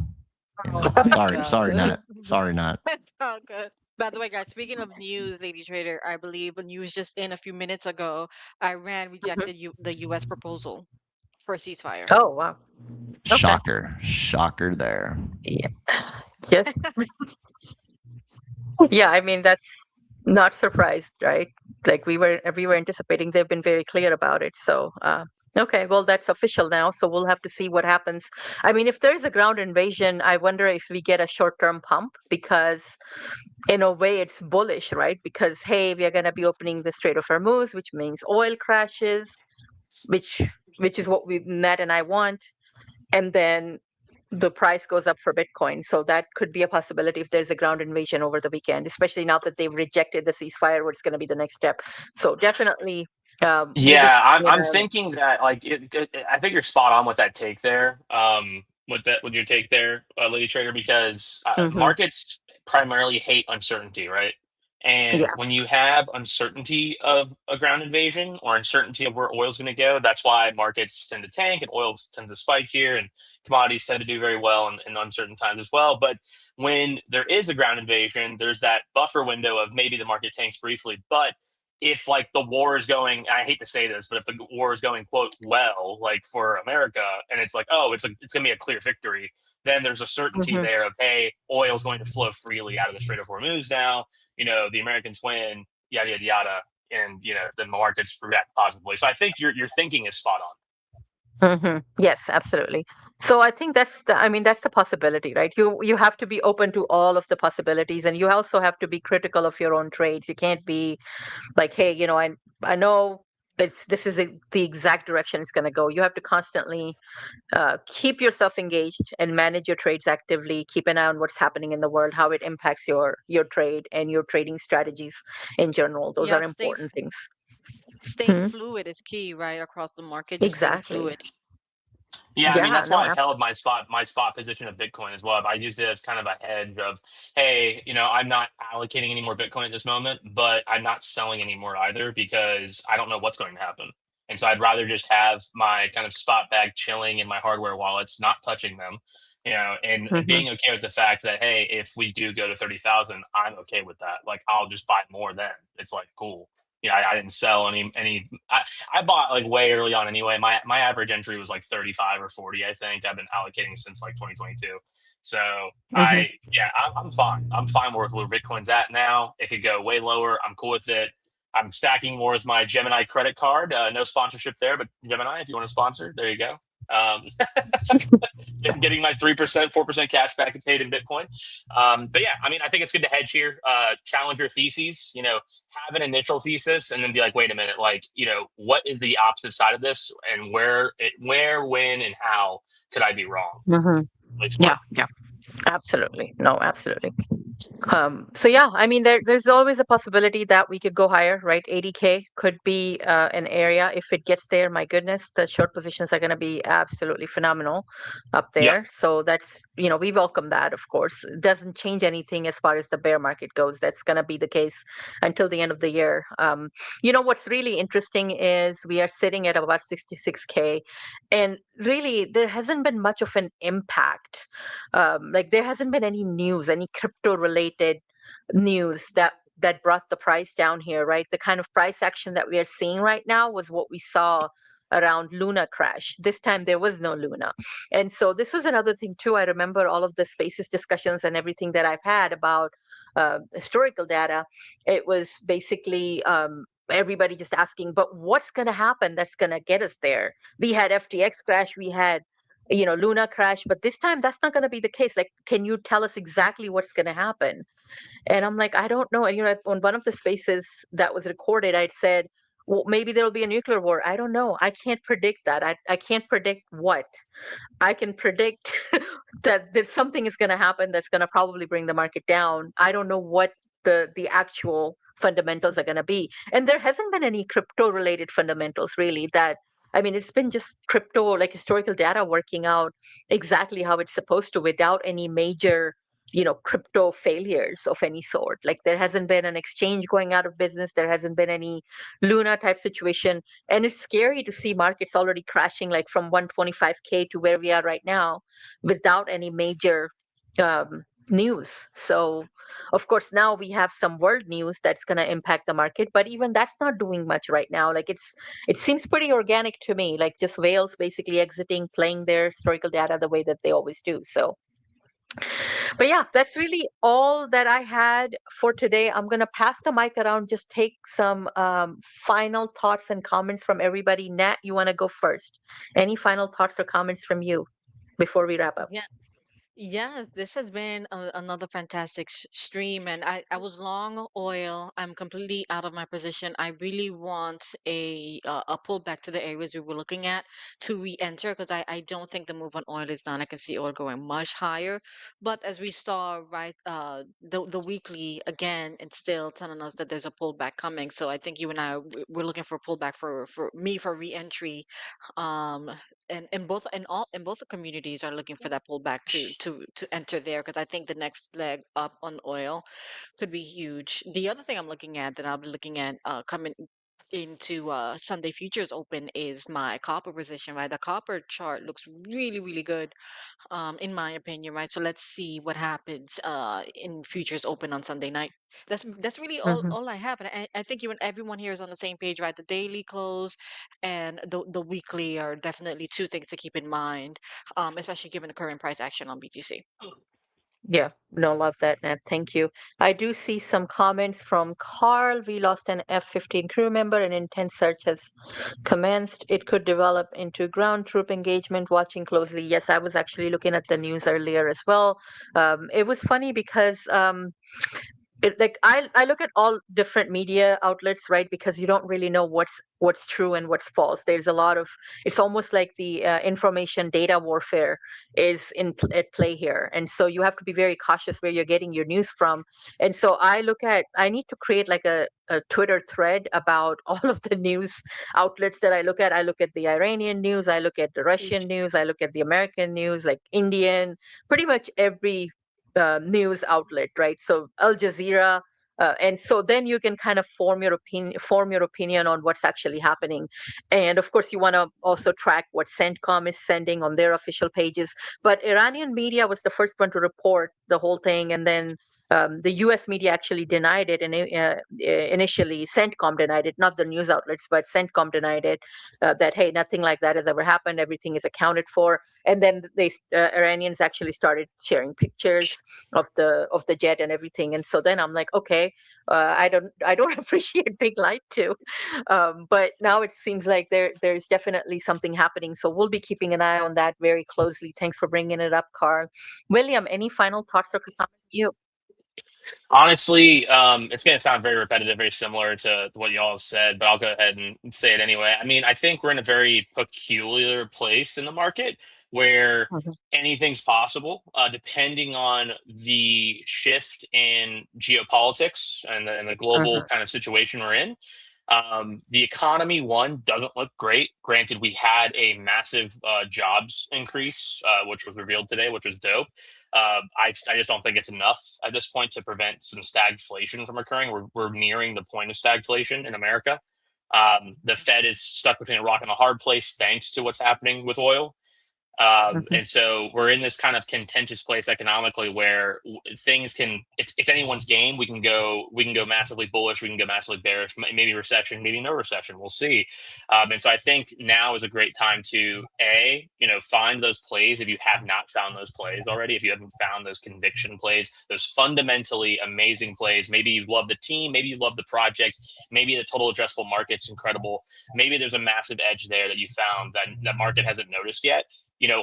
D: sorry, Nat. Sorry, Nat.
B: It's all good. By the way, guys, speaking of news, Lady Trader, I believe the news just in a few minutes ago, Iran rejected the U.S. proposal for a ceasefire.
A: Oh, wow.
D: Shocker there.
A: Yeah. Yes. Yeah, I mean, that's not surprised, right? Like we were anticipating. They've been very clear about it. So, okay, well, that's official now. So we'll have to see what happens. I mean, if there's a ground invasion, I wonder if we get a short-term pump because in a way it's bullish, right? Because, hey, we are going to be opening the Strait of Hormuz, which means oil crashes, which is what Nat and I want. And then the price goes up for Bitcoin. So that could be a possibility if there's a ground invasion over the weekend, especially now that they've rejected the ceasefire, what's going to be the next step. So definitely.
C: I'm thinking that I think you're spot on with that take there. With your take there, Lady Trader, because markets primarily hate uncertainty, right? And when you have uncertainty of a ground invasion or uncertainty of where oil's going to go, that's why markets tend to tank and oil tends to spike here, and commodities tend to do very well in uncertain times as well. But when there is a ground invasion, there's that buffer window of maybe the market tanks briefly, but if like the war is going, I hate to say this, but if the war is going quote well, like for America, and it's like, oh, it's gonna be a clear victory, then there's a certainty there of, hey, oil is going to flow freely out of the Strait of Hormuz now. The Americans win, yada yada yada, and the markets react positively. So I think your thinking is spot
A: on. Yes, absolutely. So I think that's the possibility, right? You have to be open to all of the possibilities, and you also have to be critical of your own trades. You can't be like, hey, I know this is the exact direction it's going to go. You have to constantly keep yourself engaged and manage your trades actively. Keep an eye on what's happening in the world, how it impacts your trade and your trading strategies in general. Those are important things.
B: Staying fluid is key, right, across the market. Just
A: exactly.
B: Fluid.
C: Yeah, I mean, that's why I've held my spot position of Bitcoin as well. I used it as kind of a hedge of, hey, I'm not allocating any more Bitcoin at this moment, but I'm not selling anymore either because I don't know what's going to happen. And so I'd rather just have my kind of spot bag chilling in my hardware wallets, not touching them, and being okay with the fact that, hey, if we do go to 30,000, I'm okay with that. Like, I'll just buy more then. It's like, cool. I didn't sell any. I bought like way early on anyway. My average entry was like 35 or 40. I think I've been allocating since like 2022. So I'm fine. I'm fine with where Bitcoin's at now. It could go way lower. I'm cool with it. I'm stacking more with my Gemini credit card. No sponsorship there, but Gemini, if you want to sponsor, there you go. Getting my 3%, 4% cash back paid in Bitcoin. But yeah, I mean, I think it's good to hedge here, challenge your theses, have an initial thesis and then be like, wait a minute, like, what is the opposite side of this and where, when, and how could I be wrong?
A: Mm-hmm.
C: Like
A: Yeah,
C: smart.
A: yeah, absolutely. No, absolutely. So yeah, I mean, there's always a possibility that we could go higher, right? 80K could be an area. If it gets there, my goodness, the short positions are going to be absolutely phenomenal up
C: Yep.
A: there. So that's, we welcome that, of course. It doesn't change anything as far as the bear market goes. That's going to be the case until the end of the year. What's really interesting is we are sitting at about 66K, and really there hasn't been much of an impact. Like there hasn't been any news, any crypto related news that brought the price down here, right? The kind of price action that we are seeing right now was what we saw around Luna crash. This time there was no Luna. And so this was another thing too. I remember all of the spaces discussions and everything that I've had about historical data. It was basically everybody just asking, but what's going to happen that's going to get us there? We had FTX crash, we had Luna crash, but this time that's not going to be the case. Like, can you tell us exactly what's going to happen? And I'm like, I don't know. And on one of the spaces that was recorded, I'd said, well, maybe there'll be a nuclear war. I don't know. I can't predict that. I can't predict what. I can predict that there's something is going to happen that's going to probably bring the market down. I don't know what the actual fundamentals are going to be. And there hasn't been any crypto related fundamentals really that, I mean, it's been just crypto, like historical data working out exactly how it's supposed to without any major crypto failures of any sort. Like there hasn't been an exchange going out of business, there hasn't been any Luna type situation. And it's scary to see markets already crashing like from 125K to where we are right now without any major news. So of course now we have some world news that's going to impact the market, but even that's not doing much right now. Like it seems pretty organic to me, like just whales basically exiting, playing their historical data the way that they always do. So but yeah, that's really all that I had for today. I'm going to pass the mic around, just take some final thoughts and comments from everybody. Nat, you want to go first? Any final thoughts or comments from you before we wrap up?
B: Yeah. Yeah, this has been another fantastic stream, and I was long oil. I'm completely out of my position. I really want a pullback to the areas we were looking at to re-enter because I don't think the move on oil is done. I can see oil going much higher, but as we saw, right, the weekly again, it's still telling us that there's a pullback coming. So I think you and I we're looking for a pullback for me for re-entry, um, and both the communities are looking for that pullback to enter there because I think the next leg up on oil could be huge. The other thing I'm looking at that I'll be looking at coming into Sunday futures open is my copper position, right? The copper chart looks really, really good, in my opinion, right? So let's see what happens in futures open on Sunday night. That's really
A: Hmm.
B: all I have, and I think you and everyone here is on the same page, right? The daily close and the weekly are definitely two things to keep in mind, especially given the current price action on BTC.
A: Yeah, no, love that, Nat. Thank you. I do see some comments from Carl. We lost an F-15 crew member. An intense search has commenced. It could develop into ground troop engagement. Watching closely. Yes, I was actually looking at the news earlier as well. It was funny because like I look at all different media outlets, right? Because you don't really know what's true and what's false. There's a lot of, it's almost like the information data warfare is at play here, and so you have to be very cautious where you're getting your news from. And so I need to create like a Twitter thread about all of the news outlets that I look at. I look at the Iranian news, I look at the Russian news, I look at the American news, like Indian, pretty much every news outlet, right? So Al Jazeera, and so then you can kind of form your opinion on what's actually happening. And of course, you want to also track what CENTCOM is sending on their official pages. But Iranian media was the first one to report the whole thing, and then The U.S. media actually denied it, and initially CENTCOM denied it, not the news outlets, but CENTCOM denied it. That hey, nothing like that has ever happened. Everything is accounted for. And then Iranians actually started sharing pictures of the jet and everything. And so then I'm like, okay, I don't appreciate big light too. But now it seems like there's definitely something happening. So we'll be keeping an eye on that very closely. Thanks for bringing it up, Carl. William, any final thoughts or comments from you?
C: Honestly, it's going to sound very repetitive, very similar to what y'all have said, but I'll go ahead and say it anyway. I mean, I think we're in a very peculiar place in the market where
A: Mhm.
C: anything's possible, depending on the shift in geopolitics and the global
A: Mhm.
C: kind of situation we're in. The economy, one, doesn't look great. Granted, we had a massive jobs increase, which was revealed today, which was dope. I just don't think it's enough at this point to prevent some stagflation from occurring. We're nearing the point of stagflation in America. The Fed is stuck between a rock and a hard place thanks to what's happening with oil.
A: Mhm.
C: And so we're in this kind of contentious place economically where things can it's anyone's game. We can go massively bullish, we can go massively bearish, maybe recession, maybe no recession. We'll see. And so I think now is a great time to find those plays if you have not found those plays already. If you haven't found those conviction plays, those fundamentally amazing plays. Maybe you love the team, maybe you love the project, maybe the total addressable market's incredible. Maybe there's a massive edge there that you found that market hasn't noticed yet.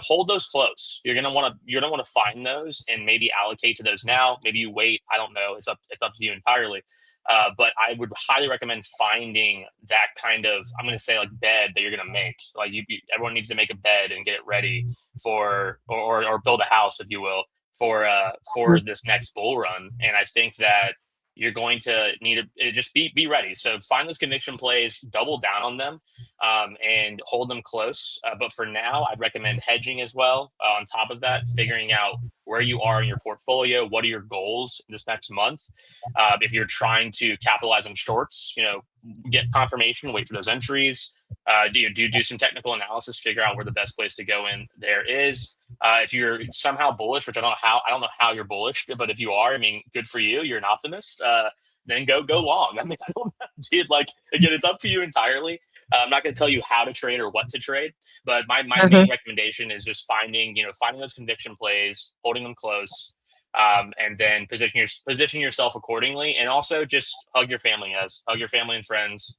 C: Hold those close. You're gonna want to find those and maybe allocate to those now. Maybe you wait. I don't know. It's up to you entirely. But I would highly recommend finding that kind of, I'm gonna say, like, bed that you're gonna make. Like everyone needs to make a bed and get it ready for or build a house, if you will, for this next bull run. And I think that you're going to need to just be ready. So find those conviction plays, double down on them, and hold them close. But for now, I'd recommend hedging as well. On top of that, figuring out where you are in your portfolio, what are your goals this next month. If you're trying to capitalize on shorts, get confirmation, wait for those entries. Do some technical analysis, figure out where the best place to go in there is. If you're somehow bullish, which I don't know how you're bullish, but if you are, I mean, good for you. You're an optimist. Then go long. I mean, I don't know, dude. Like, again, it's up to you entirely. I'm not going to tell you how to trade or what to trade, but my
A: Mhm.
C: main recommendation is just finding those conviction plays, holding them close, and then position yourself accordingly, and also just hug your family, hug your family and friends.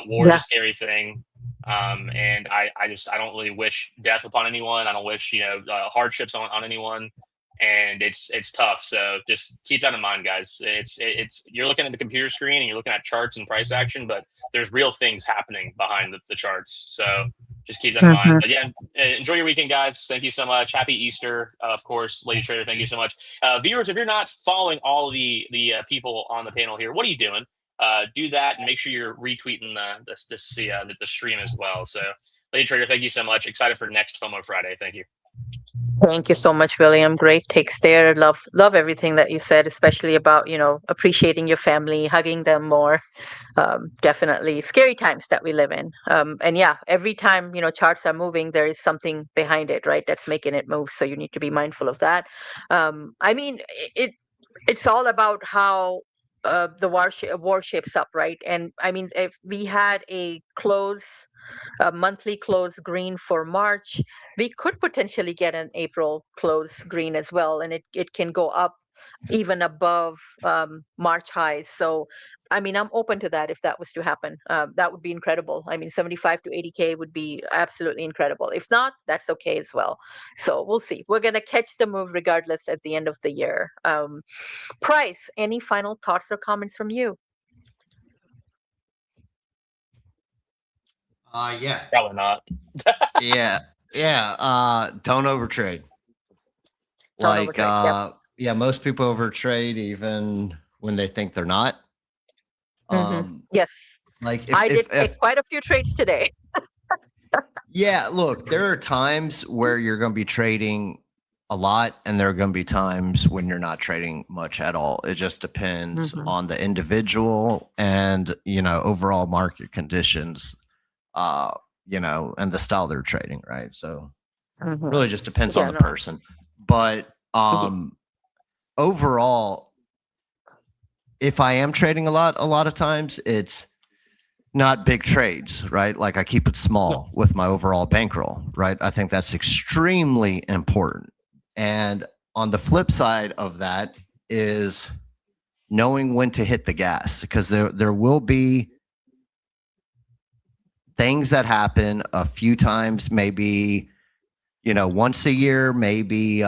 C: War is a
A: Yeah.
C: scary thing, and I don't really wish death upon anyone. I don't wish hardships on anyone, and it's tough. So just keep that in mind, guys. It's you're looking at the computer screen and you're looking at charts and price action, but there's real things happening behind the charts. So just keep that in mind.
A: Mhm.
C: But yeah, enjoy your weekend, guys. Thank you so much. Happy Easter, of course, Lady Trader. Thank you so much, viewers. If you're not following all the people on the panel here, what are you doing? Do that and make sure you're retweeting the stream as well. So, Lady Trader, thank you so much. Excited for next FOMO Friday. Thank you.
A: Thank you so much, William. Great takes there. Love everything that you said, especially about appreciating your family, hugging them more. Definitely scary times that we live in. And yeah, every time charts are moving, there is something behind it, right? That's making it move. So you need to be mindful of that. I mean, it's all about how the war shapes up, right? And I mean, if we had a monthly close green for March, we could potentially get an April close green as well, and it can go up even above March highs. So, I mean, I'm open to that if that was to happen. That would be incredible. I mean, 75 to 80K would be absolutely incredible. If not, that's okay as well. So we'll see. We're gonna catch the move regardless at the end of the year. Price, any final thoughts or comments from you?
D: Yeah.
C: Probably not.
D: Yeah. Yeah. Don't overtrade.
A: Don't
D: Like,
A: overtrade. Yep.
D: yeah, most people overtrade even when they think they're not.
A: Hmm.
D: Um,
A: Yes.
D: like
A: I did
D: if
A: quite a few trades today.
D: yeah, look, there are times where you're going to be trading a lot, and there are going to be times when you're not trading much at all. It just depends
A: Mhm.
D: on the individual and overall market conditions, and the style they're trading, right? So
A: Mhm.
D: really just depends on
A: Yeah,
D: the
A: no.
D: person. But
A: Ye-
D: overall, if I am trading a lot of times it's not big trades, right? Like I keep it small with my overall bankroll, right? I think that's extremely important. And on the flip side of that is knowing when to hit the gas, because there will be things that happen a few times, maybe, you know, once a year, maybe it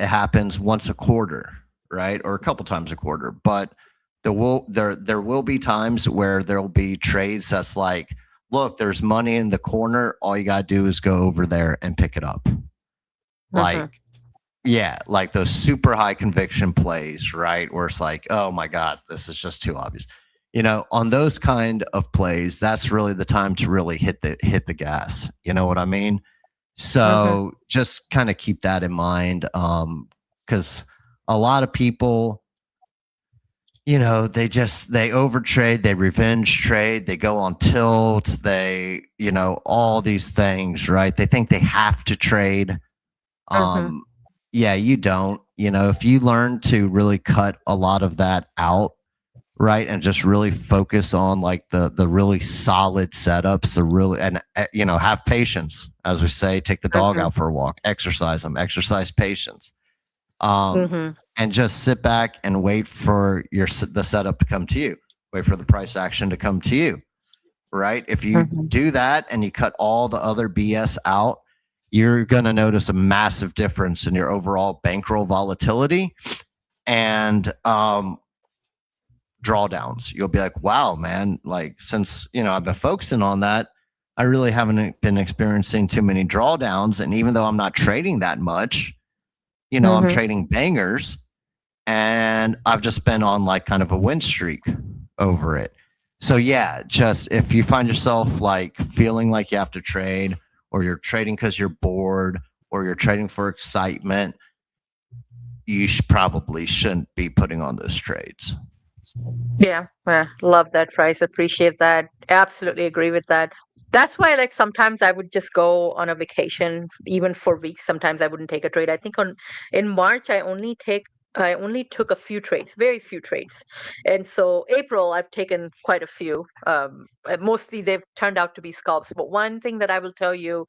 D: happens once a quarter, right? Or a couple times a quarter. But there will be times where there'll be trades that's like, look, there's money in the corner. All you gotta do is go over there and pick it up. Like, yeah, like those super high conviction plays, right? Where it's like, oh my God, this is just too obvious. You know, on those kind of plays, that's really the time to really hit the gas. You know what I mean? So just kind of keep that in mind. Because a lot of people, you know, they overtrade, they revenge trade, they go on tilt, they, you know, all these things, right? They think they have to trade. Yeah, you don't. You know, if you learn to really cut a lot of that out, right, and just really focus on like the really solid setups, the really, and you know, have patience, as we say, take the dog out for a walk, exercise them, exercise patience, and just sit back and wait for the setup to come to you, wait for the price action to come to you, right? If you do that and you cut all the other BS out, you're going to notice a massive difference in your overall bankroll volatility and drawdowns. You'll be like, wow, man, like since, you know, I've been focusing on that, I really haven't been experiencing too many drawdowns. And even though I'm not trading that much, you know, I'm trading bangers and I've just been on like kind of a win streak over it. So yeah, just if you find yourself like feeling like you have to trade, or you're trading because you're bored, or you're trading for excitement, you probably shouldn't be putting on those trades.
A: Yeah, love that, Price. Appreciate that. Absolutely agree with that. That's why, like, sometimes I would just go on a vacation, even for weeks. Sometimes I wouldn't take a trade. I think in March I only took a few trades, very few trades, and so April I've taken quite a few. Mostly they've turned out to be scalps. But one thing that I will tell you,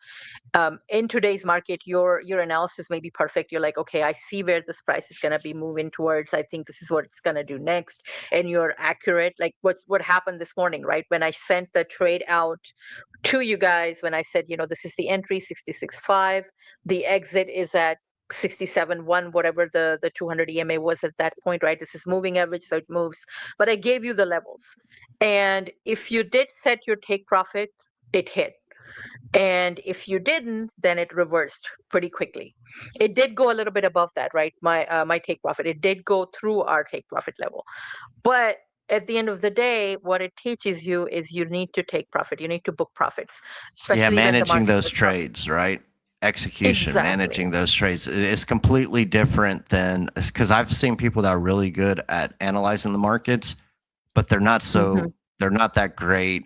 A: in today's market, your analysis may be perfect. You're like, okay, I see where this price is going to be moving towards. I think this is what it's going to do next, and you're accurate. Like what happened this morning, right? When I sent the trade out to you guys, when I said, you know, this is the entry 66.5, the exit is at 67.1, whatever the 200 EMA was at that point, right? This is moving average, so it moves. But I gave you the levels, and if you did set your take profit, it hit. And if you didn't, then it reversed pretty quickly. It did go a little bit above that, right? My take profit, it did go through our take profit level. But at the end of the day, what it teaches you is you need to take profit. You need to book profits, especially
D: yeah,
A: when the
D: managing
A: market
D: those
A: is up.
D: trades, right? Execution,
A: Exactly.
D: managing those trades is completely different than, because I've seen people that are really good at analyzing the markets, but they're not they're not that great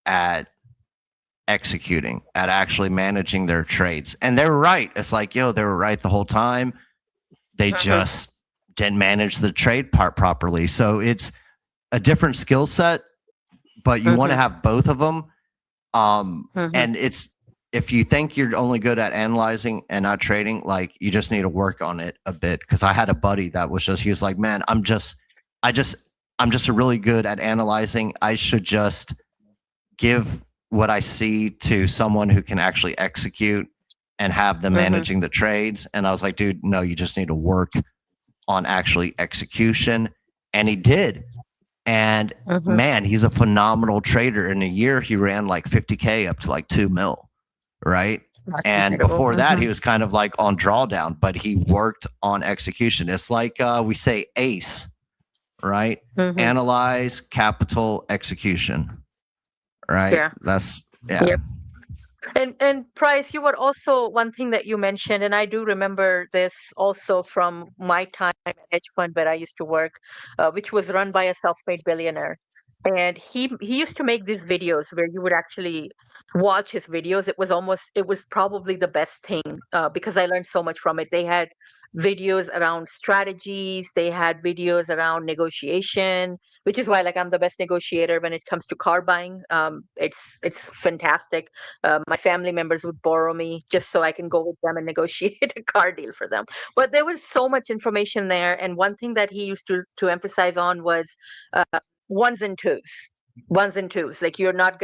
D: at executing, at actually managing their trades. And they're right. It's like, yo, they were right the whole time. They just didn't manage the trade part properly. So it's a different skill set, but you want to have both of them. And it's, if you think you're only good at analyzing and not trading, like you just need to work on it a bit. Cause I had a buddy that was just, he was like, man, I'm just really good at analyzing. I should just give what I see to someone who can actually execute and have them managing the trades. And I was like, dude, no, you just need to work on actually execution. And he did. And man, he's a phenomenal trader. In a year, he ran like 50K up to like 2 mil, right?
A: That's
D: and
A: incredible.
D: before that, he was kind of like on drawdown, but he worked on execution. It's like we say ACE, right? Analyze, capital, execution, right?
A: Yeah.
D: That's,
A: Yep. And Price, you were also, one thing that you mentioned, and I do remember this also from my time at hedge fund where I used to work, which was run by a self-made billionaire. And he used to make these videos where you would actually watch his videos. It was probably the best thing, because I learned so much from it. They had videos around strategies. They had videos around negotiation, which is why like I'm the best negotiator when it comes to car buying. It's fantastic. My family members would borrow me just so I can go with them and negotiate a car deal for them. But there was so much information there, and one thing that he used to emphasize on was ones and twos. Ones and twos. Like you're not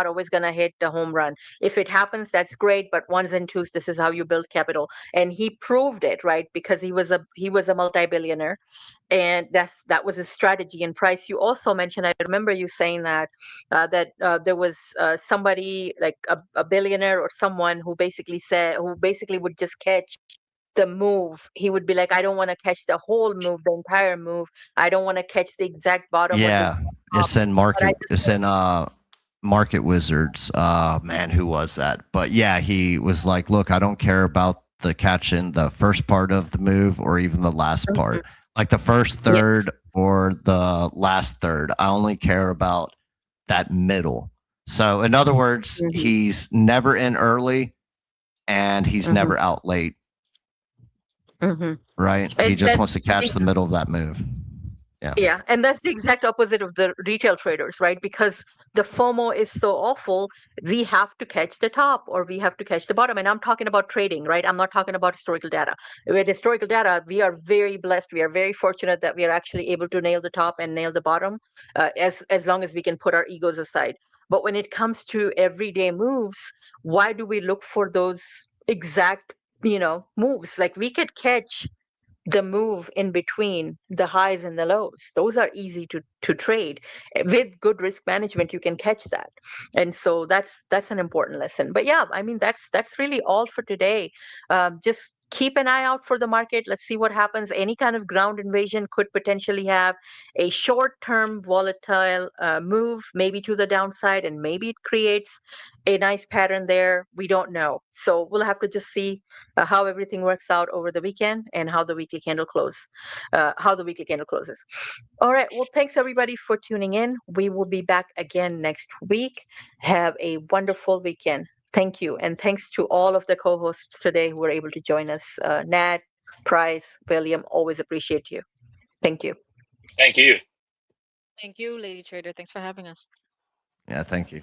A: always gonna hit the home run. If it happens, that's great. But ones and twos, this is how you build capital. And he proved it, right? Because he was a multi-billionaire, and that was his strategy. And Price, you also mentioned, I remember you saying that there was somebody like a billionaire or someone who basically would just catch the move. He would be like, I don't want to catch the whole move, the entire move. I don't want to catch the exact bottom or the
D: Yeah,
A: top,
D: it's in
A: but I
D: market.
A: just
D: It's in Market Wizards. Man, who was that? But yeah, he was like, "Look, I don't care about the catching the first part of the move or even the last
A: Mhm.
D: part, like the first
A: Yes.
D: third or the last third. I only care about that middle." So, in other words,
A: Mhm.
D: he's never in early and he's
A: Mhm.
D: never out late.
A: Mhm.
D: Right? He
A: And
D: just
A: that's
D: wants to catch the middle of that move. Yeah.
A: Yeah, and that's the exact opposite of the retail traders, right? Because the FOMO is so awful, we have to catch the top or we have to catch the bottom. And I'm talking about trading, right? I'm not talking about historical data. With historical data, we are very blessed. We are very fortunate that we are actually able to nail the top and nail the bottom, as long as we can put our egos aside. But when it comes to everyday moves, why do we look for those exact, moves? Like we could catch the move in between the highs and the lows. Those are easy to trade. With good risk management you can catch that. And so that's an important lesson. But yeah, I mean that's really all for today. Just keep an eye out for the market. Let's see what happens. Any kind of ground invasion could potentially have a short-term volatile move, maybe to the downside, and maybe it creates a nice pattern there. We don't know, so we'll have to just see how everything works out over the weekend and how the weekly candle closes. All right. Well, thanks everybody for tuning in. We will be back again next week. Have a wonderful weekend. Thank you. And thanks to all of the co-hosts today who were able to join us. Nat, Price, William, always appreciate you. Thank you.
C: Thank you.
B: Thank you, Lady Trader. Thanks for having us.
D: Yeah, thank you.